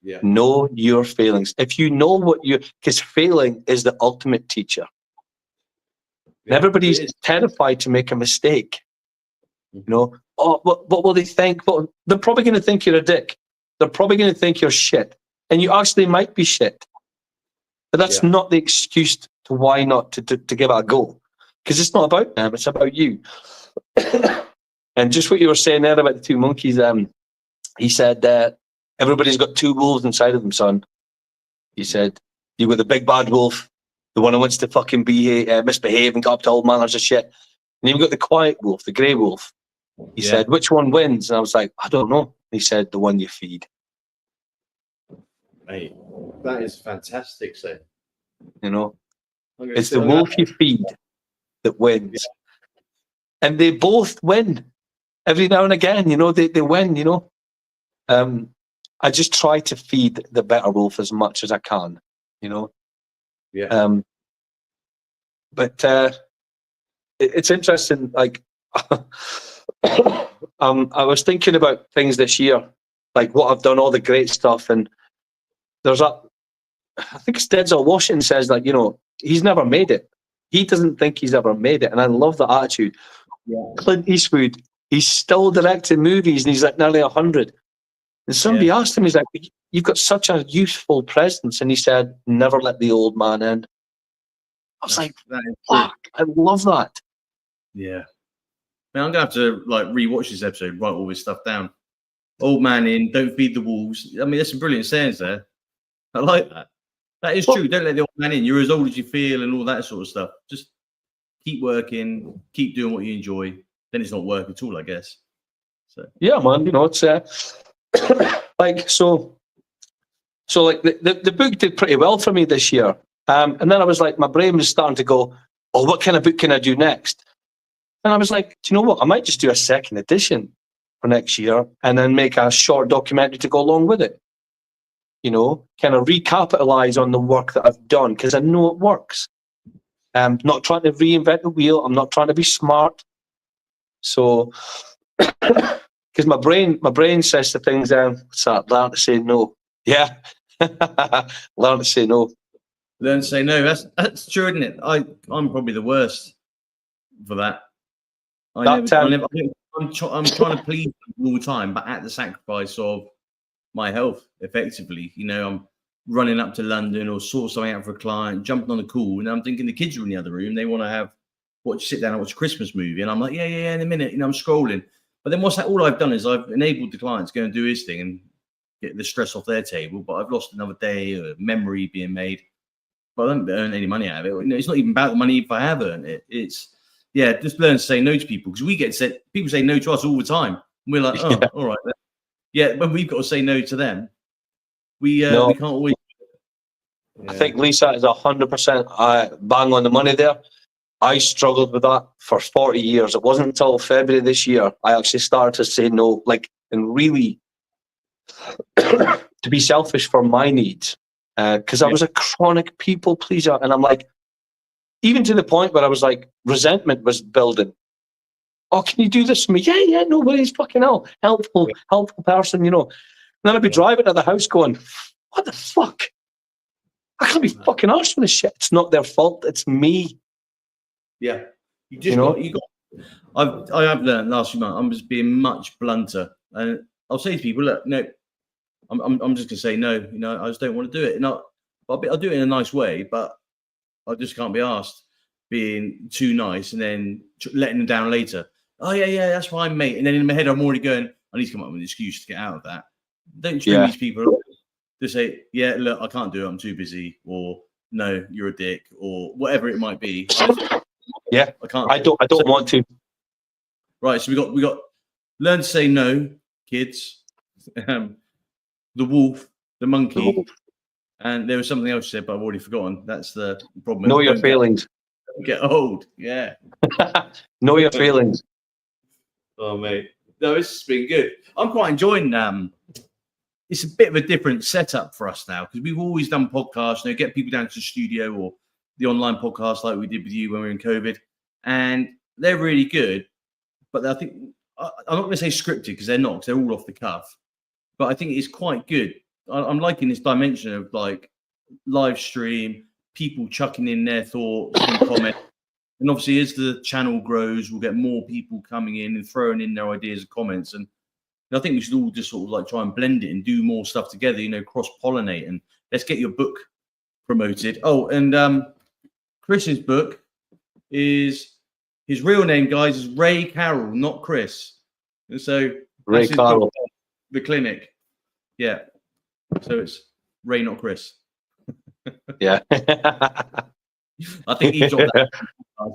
Yeah.
Know your feelings. If you know because failing is the ultimate teacher. Yeah, everybody's terrified to make a mistake. What will they think? Well, they're probably going to think you're a dick. They're probably going to think you're shit. And you actually might be shit. But that's not the excuse to why not to give it a go. Because it's not about them, it's about you. And just what you were saying there about the 2 monkeys, he said that everybody's got 2 wolves inside of them, son. He said, you've got the big bad wolf, the one who wants to fucking misbehave and get up to old manners of shit. And you've got the quiet wolf, the grey wolf. He said, which one wins? And I was like, I don't know. He said, the one you feed.
Mate, that is fantastic, sir.
It's the wolf you feed that wins. Yeah. And they both win. Every now and again, they win, I just try to feed the better wolf as much as I can,
Yeah.
But it's interesting, like, I was thinking about things this year, like what I've done, all the great stuff, and I think it's Denzel Washington says that, he's never made it. He doesn't think he's ever made it, and I love that attitude. Yeah. Clint Eastwood, he's still directing movies, and he's like nearly 100. And somebody asked him, he's like, you've got such a youthful presence, and he said, never let the old man in. I was like, fuck, I love that.
Yeah. Man, I'm gonna have to like rewatch this episode, write all this stuff down. Old man in, don't feed the wolves. I mean, there's some brilliant sayings there. I like that. That is true. Don't let the old man in. You're as old as you feel and all that sort of stuff. Just keep working, keep doing what you enjoy. Then it's not work at all, I guess. So
yeah, man. It's like so like the book did pretty well for me this year. And then I was like, my brain was starting to go, oh, what kind of book can I do next? And I was like, do you know what? I might just do a second edition for next year and then make a short documentary to go along with it. Kind of recapitalize on the work that I've done because I know it works. I'm not trying to reinvent the wheel. I'm not trying to be smart. So, because my brain says the things, what's that? Learn to say no. Yeah. Learn to say no.
Learn to say no. That's true, isn't it? I'm probably the worst for that. I'm trying to please people all the time, but at the sacrifice of my health, effectively. I'm running up to London or sort something out for a client, jumping on a call, and I'm thinking the kids are in the other room. They want to sit down and watch a Christmas movie, and I'm like, yeah, in a minute. I'm scrolling, but then all I've done is I've enabled the client to go and do his thing and get the stress off their table. But I've lost another day of memory being made, but I don't earn any money out of it. It's not even about the money if I have earned it. It's just learn to say no to people because people say no to us all the time. And we're like, oh, yeah. All right. Yeah, when we've got to say no to them, we can't always.
Yeah. I think Lisa is 100% bang on the money there. I struggled with that for 40 years. It wasn't until February this year I actually started to say no, and really to be selfish for my needs, because I was a chronic people pleaser, and I'm like, even to the point where I was like, resentment was building. Oh, can you do this for me? Yeah, nobody's fucking helpful person, And then I'd be driving to the house going, what the fuck? I can't be fucking arsed with this shit. It's not their fault. It's me.
Yeah. I have learned last few months, I'm just being much blunter. And I'll say to people, look, no, I'm just going to say no. I just don't want to do it. I'll do it in a nice way, but I just can't be asked being too nice and then letting them down later. Oh, yeah, that's fine, mate. And then in my head, I'm already going, I need to come up with an excuse to get out of that. Don't string these people up. Just say, yeah, look, I can't do it. I'm too busy. Or, no, you're a dick. Or whatever it might be.
Yeah, I can't. I don't want to.
Right, so we got learn to say no, kids. The wolf, the monkey. And there was something else you said, but I've already forgotten. That's the problem.
Know your feelings.
Get old. Yeah.
Know your feelings.
Oh, mate. No, this has been good. I'm quite enjoying it's a bit of a different setup for us now because we've always done podcasts, get people down to the studio or the online podcast like we did with you when we were in COVID. And they're really good. But I think, I'm not going to say scripted because they're not, because they're all off the cuff. But I think it's quite good. I'm liking this dimension of like live stream, people chucking in their thoughts and comments. And obviously, as the channel grows, we'll get more people coming in and throwing in their ideas and comments. And I think we should all just sort of like try and blend it and do more stuff together, cross-pollinate. And let's get your book promoted. Oh, and Chris's book is, his real name, guys, is Ray Carroll, not Chris. And so
Ray Carroll,
the clinic. Yeah. So it's Ray, not Chris.
Yeah.
I think he dropped that.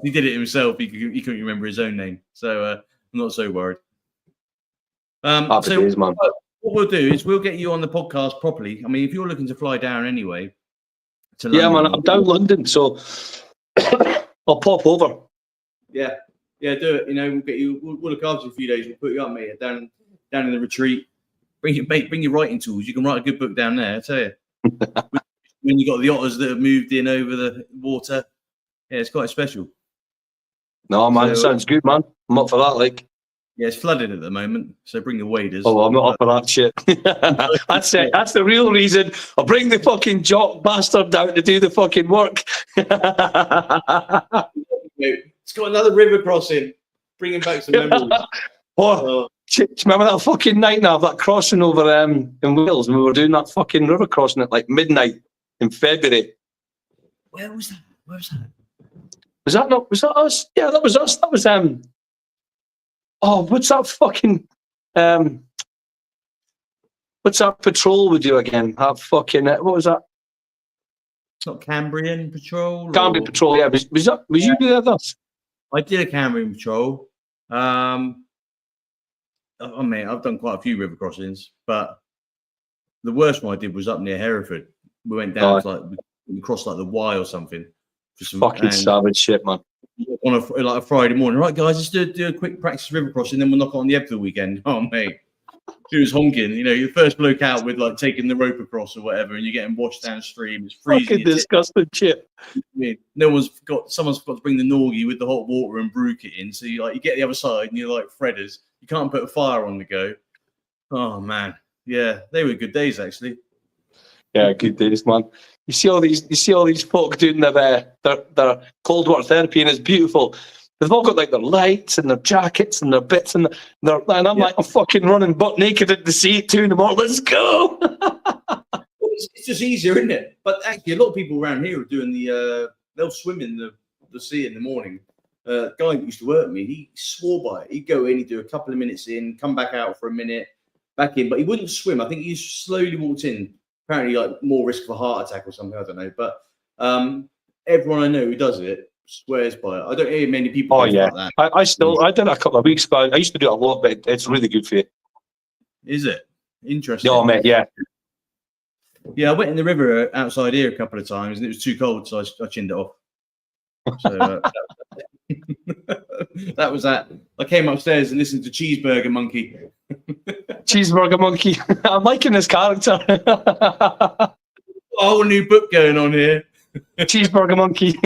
He did it himself. He couldn't remember his own name. So I'm not so worried. So what we'll do is we'll get you on the podcast properly. I mean, if you're looking to fly down anyway to London.
Yeah, man, I'm down London, so I'll pop over.
Yeah, do it. We'll get you. We'll look after you a few days. We'll put you up, mate, down in the retreat. Bring your writing tools. You can write a good book down there, I tell you. When you got the otters that have moved in over the water, yeah, it's quite special.
No, man, sounds good, man. I'm up for that,
Yeah, it's flooded at the moment, so bring the waders.
Oh, I'm not up for that shit. That's it. That's the real reason. I'll bring the fucking jock bastard down to do the fucking work.
It's got another river crossing, bringing back some memories.
Remember that fucking night now, that crossing over in Wales, and we were doing that fucking river crossing at like midnight in February.
Where was that?
Was that not? Was that us? Yeah, that was us. That was Oh, what's that fucking what's that patrol we do again? That fucking what was that?
It's not Cambrian Patrol.
Cambrian Patrol. Yeah, was you there with us?
I did a Cambrian Patrol. I mean, I've done quite a few river crossings, but the worst one I did was up near Hereford. We went down to we crossed like the Y or something. For some
fucking savage shit, man.
On a Friday morning, right, guys? Let's do a quick practice river crossing, then we'll knock on the Ebb for the weekend. Oh, mate, he was honking. You know, you're the first bloke out with like taking the rope across or whatever, and you're getting washed downstream. It's freezing.
Fucking disgusting shit.
I mean, someone's got to bring the Norgie with the hot water and brew it in. So you get the other side, and you're like Fredders. You can't put a fire on the go. Oh man, yeah, they were good days actually.
Yeah, good days, man. You see all these folk doing their cold water therapy, and it's beautiful. They've all got like their lights and their jackets and their bits, and I'm like, I'm fucking running butt naked at the sea at 2 a.m. Let's go.
It's just easier, isn't it? But actually, a lot of people around here are doing they'll swim in the sea in the morning. Guy that used to work with me, he swore by it. He'd go in, he'd do a couple of minutes in, come back out for a minute, back in, but he wouldn't swim. I think he slowly walked in. Apparently, like more risk of a heart attack or something. I don't know, but everyone I know who does it swears by it. I don't hear many people.
Oh yeah,
like that.
I did it a couple of weeks ago. I used to do it a lot, but it's really good for you.
Is it interesting?
Oh mate, yeah.
Yeah, I went in the river outside here a couple of times, and it was too cold, so I chinned it off. So that was that. I came upstairs and listened to Cheeseburger Monkey.
Cheeseburger Monkey. I'm liking this character.
A whole new book going on here.
Cheeseburger Monkey.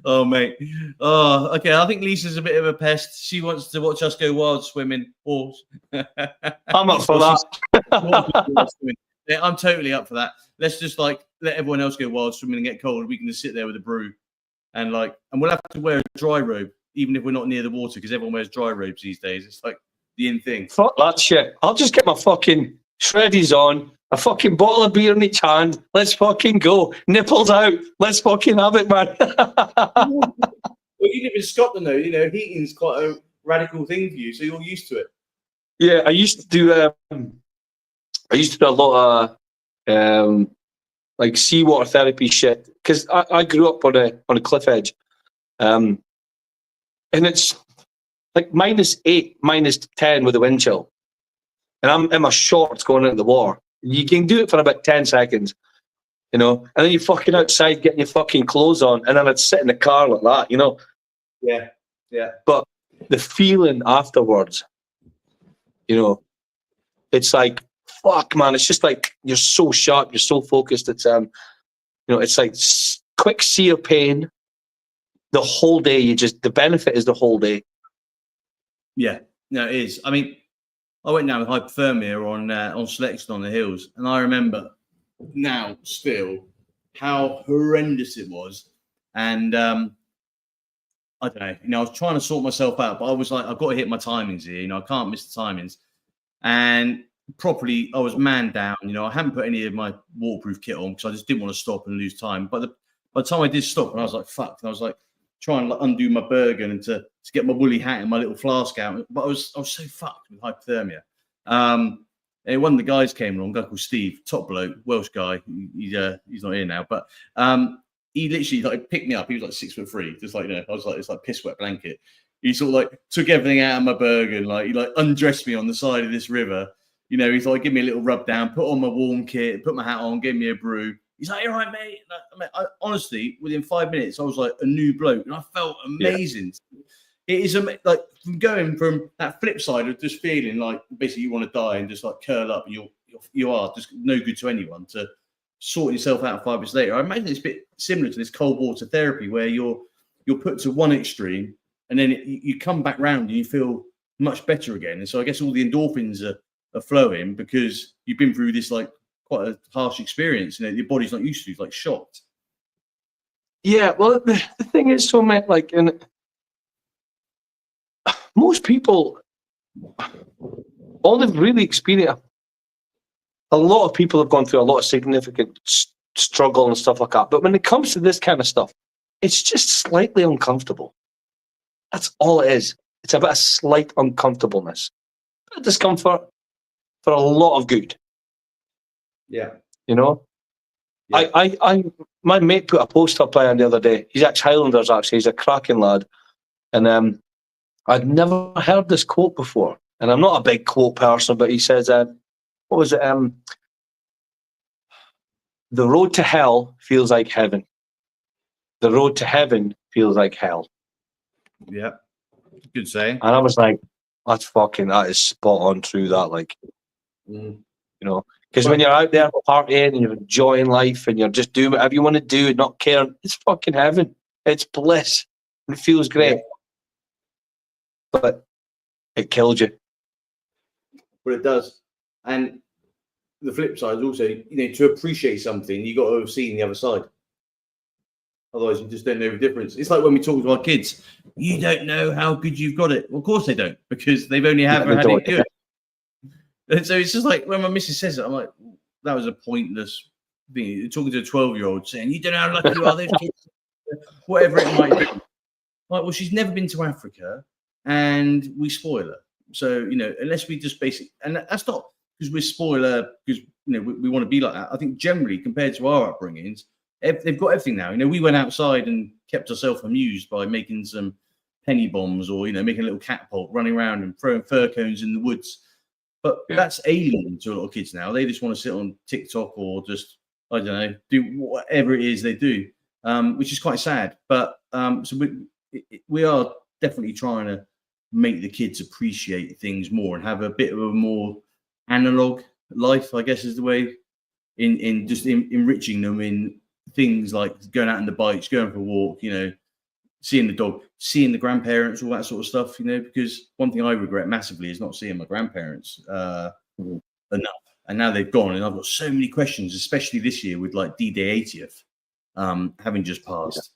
Oh, mate. Oh, okay. I think Lisa's a bit of a pest. She wants to watch us go wild swimming.
I'm up for that.
Yeah, I'm totally up for that. Let's just let everyone else go wild swimming and get cold. We can just sit there with a brew and we'll have to wear a dry robe, even if we're not near the water, because everyone wears dry robes these days. It's like the in thing.
Fuck that shit. I'll just get my fucking shreddies on, a fucking bottle of beer in each hand. Let's fucking go. Nipples out. Let's fucking have it, man.
Well, you live in Scotland, though. You know, heating's quite a radical thing for you, so you're used to it.
Yeah, I used to do a lot of like seawater therapy shit, because I grew up on a cliff edge, and it's like -8, -10 with the wind chill, and I'm in my shorts going into the water. You can do it for about 10 seconds, you know, and then you're fucking outside getting your fucking clothes on, and then I'd sit in the car like that, you know.
Yeah, yeah.
But the feeling afterwards, you know, it's like, fuck, man, it's just like you're so sharp, you're so focused. It's you know, it's like quick sea of pain the whole day. The benefit is the whole day.
Yeah, no, it is. I mean, I went down with hypothermia on Selection on the hills, and I remember now still how horrendous it was. And I don't know, you know, I was trying to sort myself out, but I was like, I've got to hit my timings here. You know, I can't miss the timings. And properly, I was man down. You know, I hadn't put any of my waterproof kit on because I just didn't want to stop and lose time. But by the time I did stop, and I was like, fuck, and I was like trying to undo my Bergen and to get my woolly hat and my little flask out. But I was so fucked with hypothermia. And one of the guys came along, a guy called Steve, top bloke, Welsh guy. He's not here now, but he literally picked me up. He was like 6'3", just like, you know, I was like, it's like piss wet blanket. He sort of took everything out of my Bergen, he undressed me on the side of this river. You know, he's like, give me a little rub down, put on my warm kit, put my hat on, gave me a brew. He's like, you're right, mate. I honestly, within 5 minutes, I was like a new bloke, and I felt amazing. Yeah. It is like from going from that flip side of just feeling like basically you want to die and just curl up, and you are just no good to anyone, to sorting yourself out 5 minutes later. I imagine it's a bit similar to this cold water therapy where you're put to one extreme, and then you come back round and you feel much better again. And so I guess all the endorphins are flowing because you've been through this quite a harsh experience. You know, your body's not used to. It's shocked.
Yeah, well, the thing is, so mate, and most people, all they've really experienced, a lot of people have gone through a lot of significant struggle and stuff like that. But when it comes to this kind of stuff, it's just slightly uncomfortable. That's all it is. It's a bit of slight uncomfortableness, a bit of discomfort for a lot of good.
Yeah.
You know? Yeah. My mate put a post up on the other day. He's ex-Highlanders, actually. He's a cracking lad. And I'd never heard this quote before. And I'm not a big quote person, but he says, what was it? The road to hell feels like heaven. The road to heaven feels like hell.
Yeah. Good saying.
And I was like, that is spot on true, that, like, you know, because when you're out there partying and you're enjoying life and you're just doing whatever you want to do and not caring, it's fucking heaven. It's bliss. It feels great. Yeah. But it killed you.
But it does. And the flip side is also, to appreciate something, you got to have seen the other side. Otherwise, you just don't know the difference. It's like when we talk to our kids, you don't know how good you've got it. Well, of course they don't, because they've only had it good. And so it's just like when my missus says it, I'm like, that was a pointless thing. You're talking to a 12-year-old saying, you don't know how lucky you are, those kids, whatever it might be. Like, well, she's never been to Africa and we spoil her. So, unless we just basically, and that's not because we spoil her because, we want to be like that. I think generally compared to our upbringings, they've got everything now. We went outside and kept ourselves amused by making some penny bombs or, making a little catapult, running around and throwing fir cones in the woods. But that's alien to a lot of kids now. They just want to sit on TikTok or just, I don't know, do whatever it is they do, which is quite sad. But so we are definitely trying to make the kids appreciate things more and have a bit of a more analog life, I guess is the way, in just enriching them in things like going out on the bikes, going for a walk, seeing the dog, seeing the grandparents, all that sort of stuff, because one thing I regret massively is not seeing my grandparents enough. And now they've gone, and I've got so many questions, especially this year with like D-Day 80th having just passed.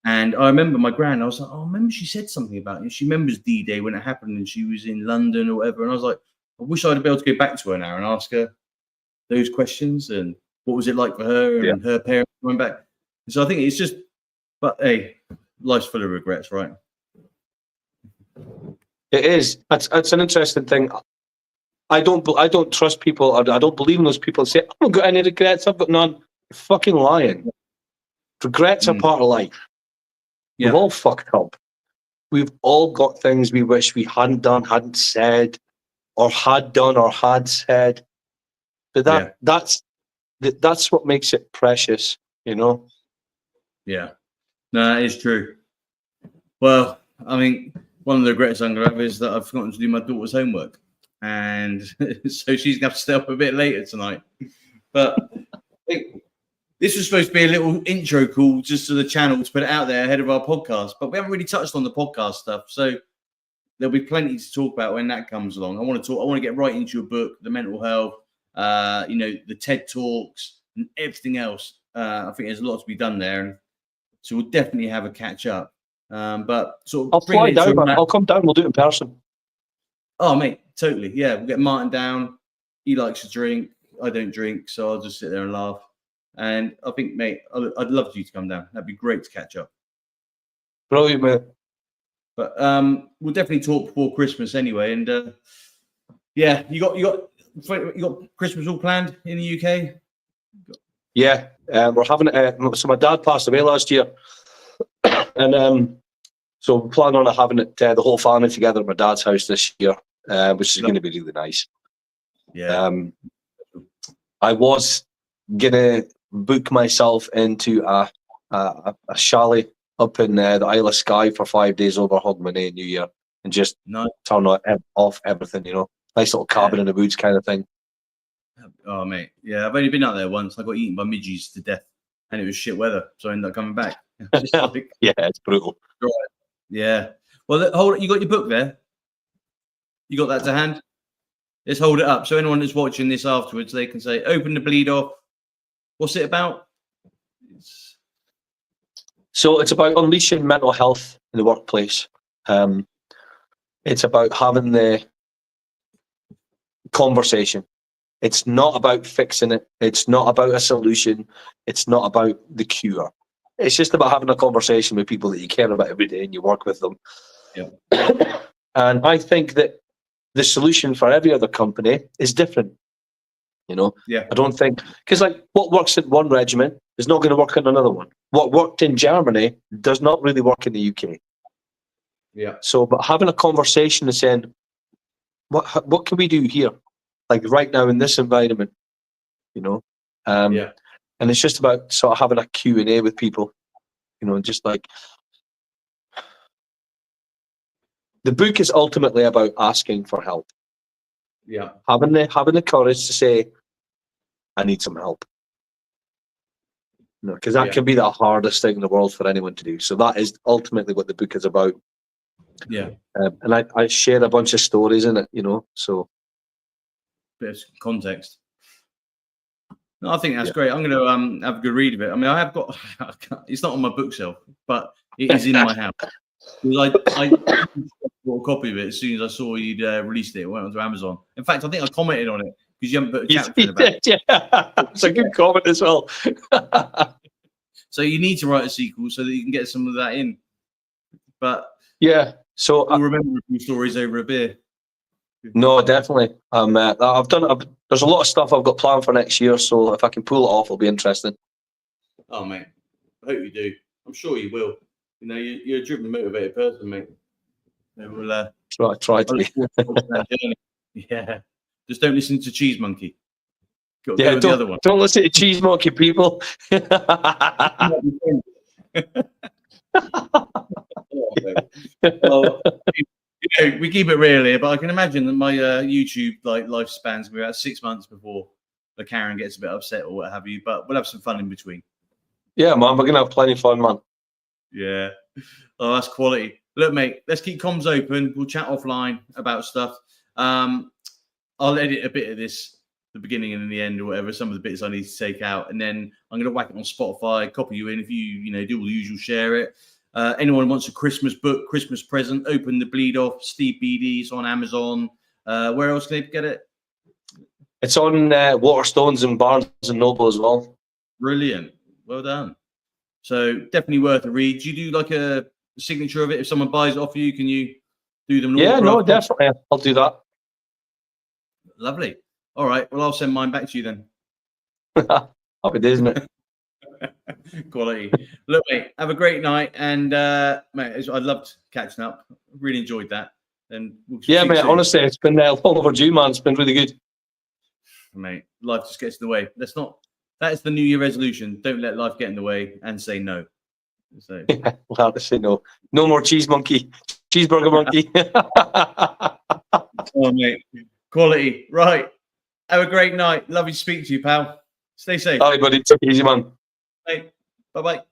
And I remember my gran, I was like, oh, I remember she said something about it. She remembers D-Day when it happened and she was in London or whatever. And I was like, I wish I'd be able to go back to her now and ask her those questions and what was it like for her and her parents coming back. And so I think it's just, but hey, life's full of regrets, right?
It is. That's an interesting thing. I don't trust people. I don't believe in those people who say, I don't got any regrets. I've got none. You're fucking lying. Regrets are part of life. We've all fucked up. We've all got things we wish we hadn't done, hadn't said, or had done or had said. But that's what makes it precious, Yeah.
No, that is true. Well, I mean, one of the regrets I'm going to have is that I've forgotten to do my daughter's homework. And so she's going to have to stay up a bit later tonight. But I think this was supposed to be a little intro call just to the channel to put it out there ahead of our podcast. But we haven't really touched on the podcast stuff. So there'll be plenty to talk about when that comes along. I want to get right into your book, the mental health, the TED Talks and everything else. I think there's a lot to be done there. And so we'll definitely have a catch up. But sort of
I'll fly down, man. I'll come down. We'll do it in person.
Oh, mate, totally. Yeah, we'll get Martin down. He likes to drink. I don't drink, so I'll just sit there and laugh. And I think, mate, I'd love you to come down. That'd be great to catch up.
Brilliant, mate.
But we'll definitely talk before Christmas anyway. And you got Christmas all planned in the UK?
Yeah, we're having it. So my dad passed away last year, and so we're planning on having it the whole family together at my dad's house this year, which is going to be really nice.
Yeah.
I was gonna book myself into a chalet up in the Isle of Skye for 5 days over Hogmanay and New Year, and just turn off everything. Nice little cabin in the woods kind of thing.
Oh, mate. Yeah, I've only been out there once. I got eaten by midges to death, and it was shit weather, so I ended up coming back.
Yeah, it's brutal.
Right. Yeah. Well, hold it. You got your book there? You got that to hand? Let's hold it up. So anyone that's watching this afterwards, they can say, open the bleed off. What's it about?
So it's about unleashing mental health in the workplace. It's about having the conversation. It's not about fixing it. It's not about a solution. It's not about the cure. It's just about having a conversation with people that you care about every day and you work with them.
Yeah.
And I think that the solution for every other company is different. You know,
Yeah.
I don't think, because like what works in one regiment is not going to work in another one. What worked in Germany does not really work in the UK.
Yeah.
So, but having a conversation and saying, what can we do here, like right now in this environment, you know?
Yeah.
And it's just about sort of having a Q&A with people, you know, just like the book is ultimately about asking for help.
Yeah.
Having the courage to say, I need some help. No, because that can be the hardest thing in the world for anyone to do. So that is ultimately what the book is about.
Yeah.
And I share a bunch of stories in it, you know, so.
Bit of context. No, I think that's great. I'm going to have a good read of it. I mean, I have got, it's not on my bookshelf, but it is in my house. I bought a copy of it as soon as I saw you'd released it. It went onto Amazon. In fact, I think I commented on it because you haven't put a chapter in about it.
Yeah, it's a good comment as well.
So you need to write a sequel so that you can get some of that in. But
yeah, so
I'll remember a few stories over a beer.
No, definitely. There's a lot of stuff I've got planned for next year, so if I can pull it off, it'll be interesting.
Oh, mate, I hope you do. I'm sure you will. You know, you're a driven, motivated person, mate. We'll
try to be.
Yeah, just don't listen to Cheese Monkey.
Yeah,
the other one.
Don't listen to Cheese Monkey, people.
Well, you know, we keep it real here, but I can imagine that my YouTube lifespan's gonna be about 6 months before the Karen gets a bit upset or what have you. But we'll have some fun in between.
Yeah, man, we're gonna have plenty of fun, man.
Yeah. Oh, that's quality. Look, mate, let's keep comms open. We'll chat offline about stuff. I'll edit a bit of this, the beginning and the end or whatever, some of the bits I need to take out. And then I'm going to whack it on Spotify, copy you in. If you do all the usual, share it. Anyone who wants a Christmas book, Christmas present, open the bleed off. Steve Beedie's on Amazon. Where else can they get it?
It's on Waterstones and Barnes and Noble as well.
Brilliant. Well done. So definitely worth a read. Do you do like a signature of it? If someone buys it off you, can you do them?
Yeah, no, definitely. I'll do that.
Lovely. All right. Well, I'll send mine back to you then.
Happy days, mate.
Quality. Look, mate, have a great night. And, mate, I loved catching up. Really enjoyed that. And
yeah, mate, soon. Honestly, it's been long overdue, man. It's been really good.
Mate, life just gets in the way. That is the New Year resolution. Don't let life get in the way and say no. So.
Yeah, we'll have to say no. No more cheese monkey. Cheeseburger monkey.
Oh, mate. Quality. Right. Have a great night. Lovely to speak to you, pal. Stay safe.
All right, buddy. Take it easy, man.
Bye. Bye-bye.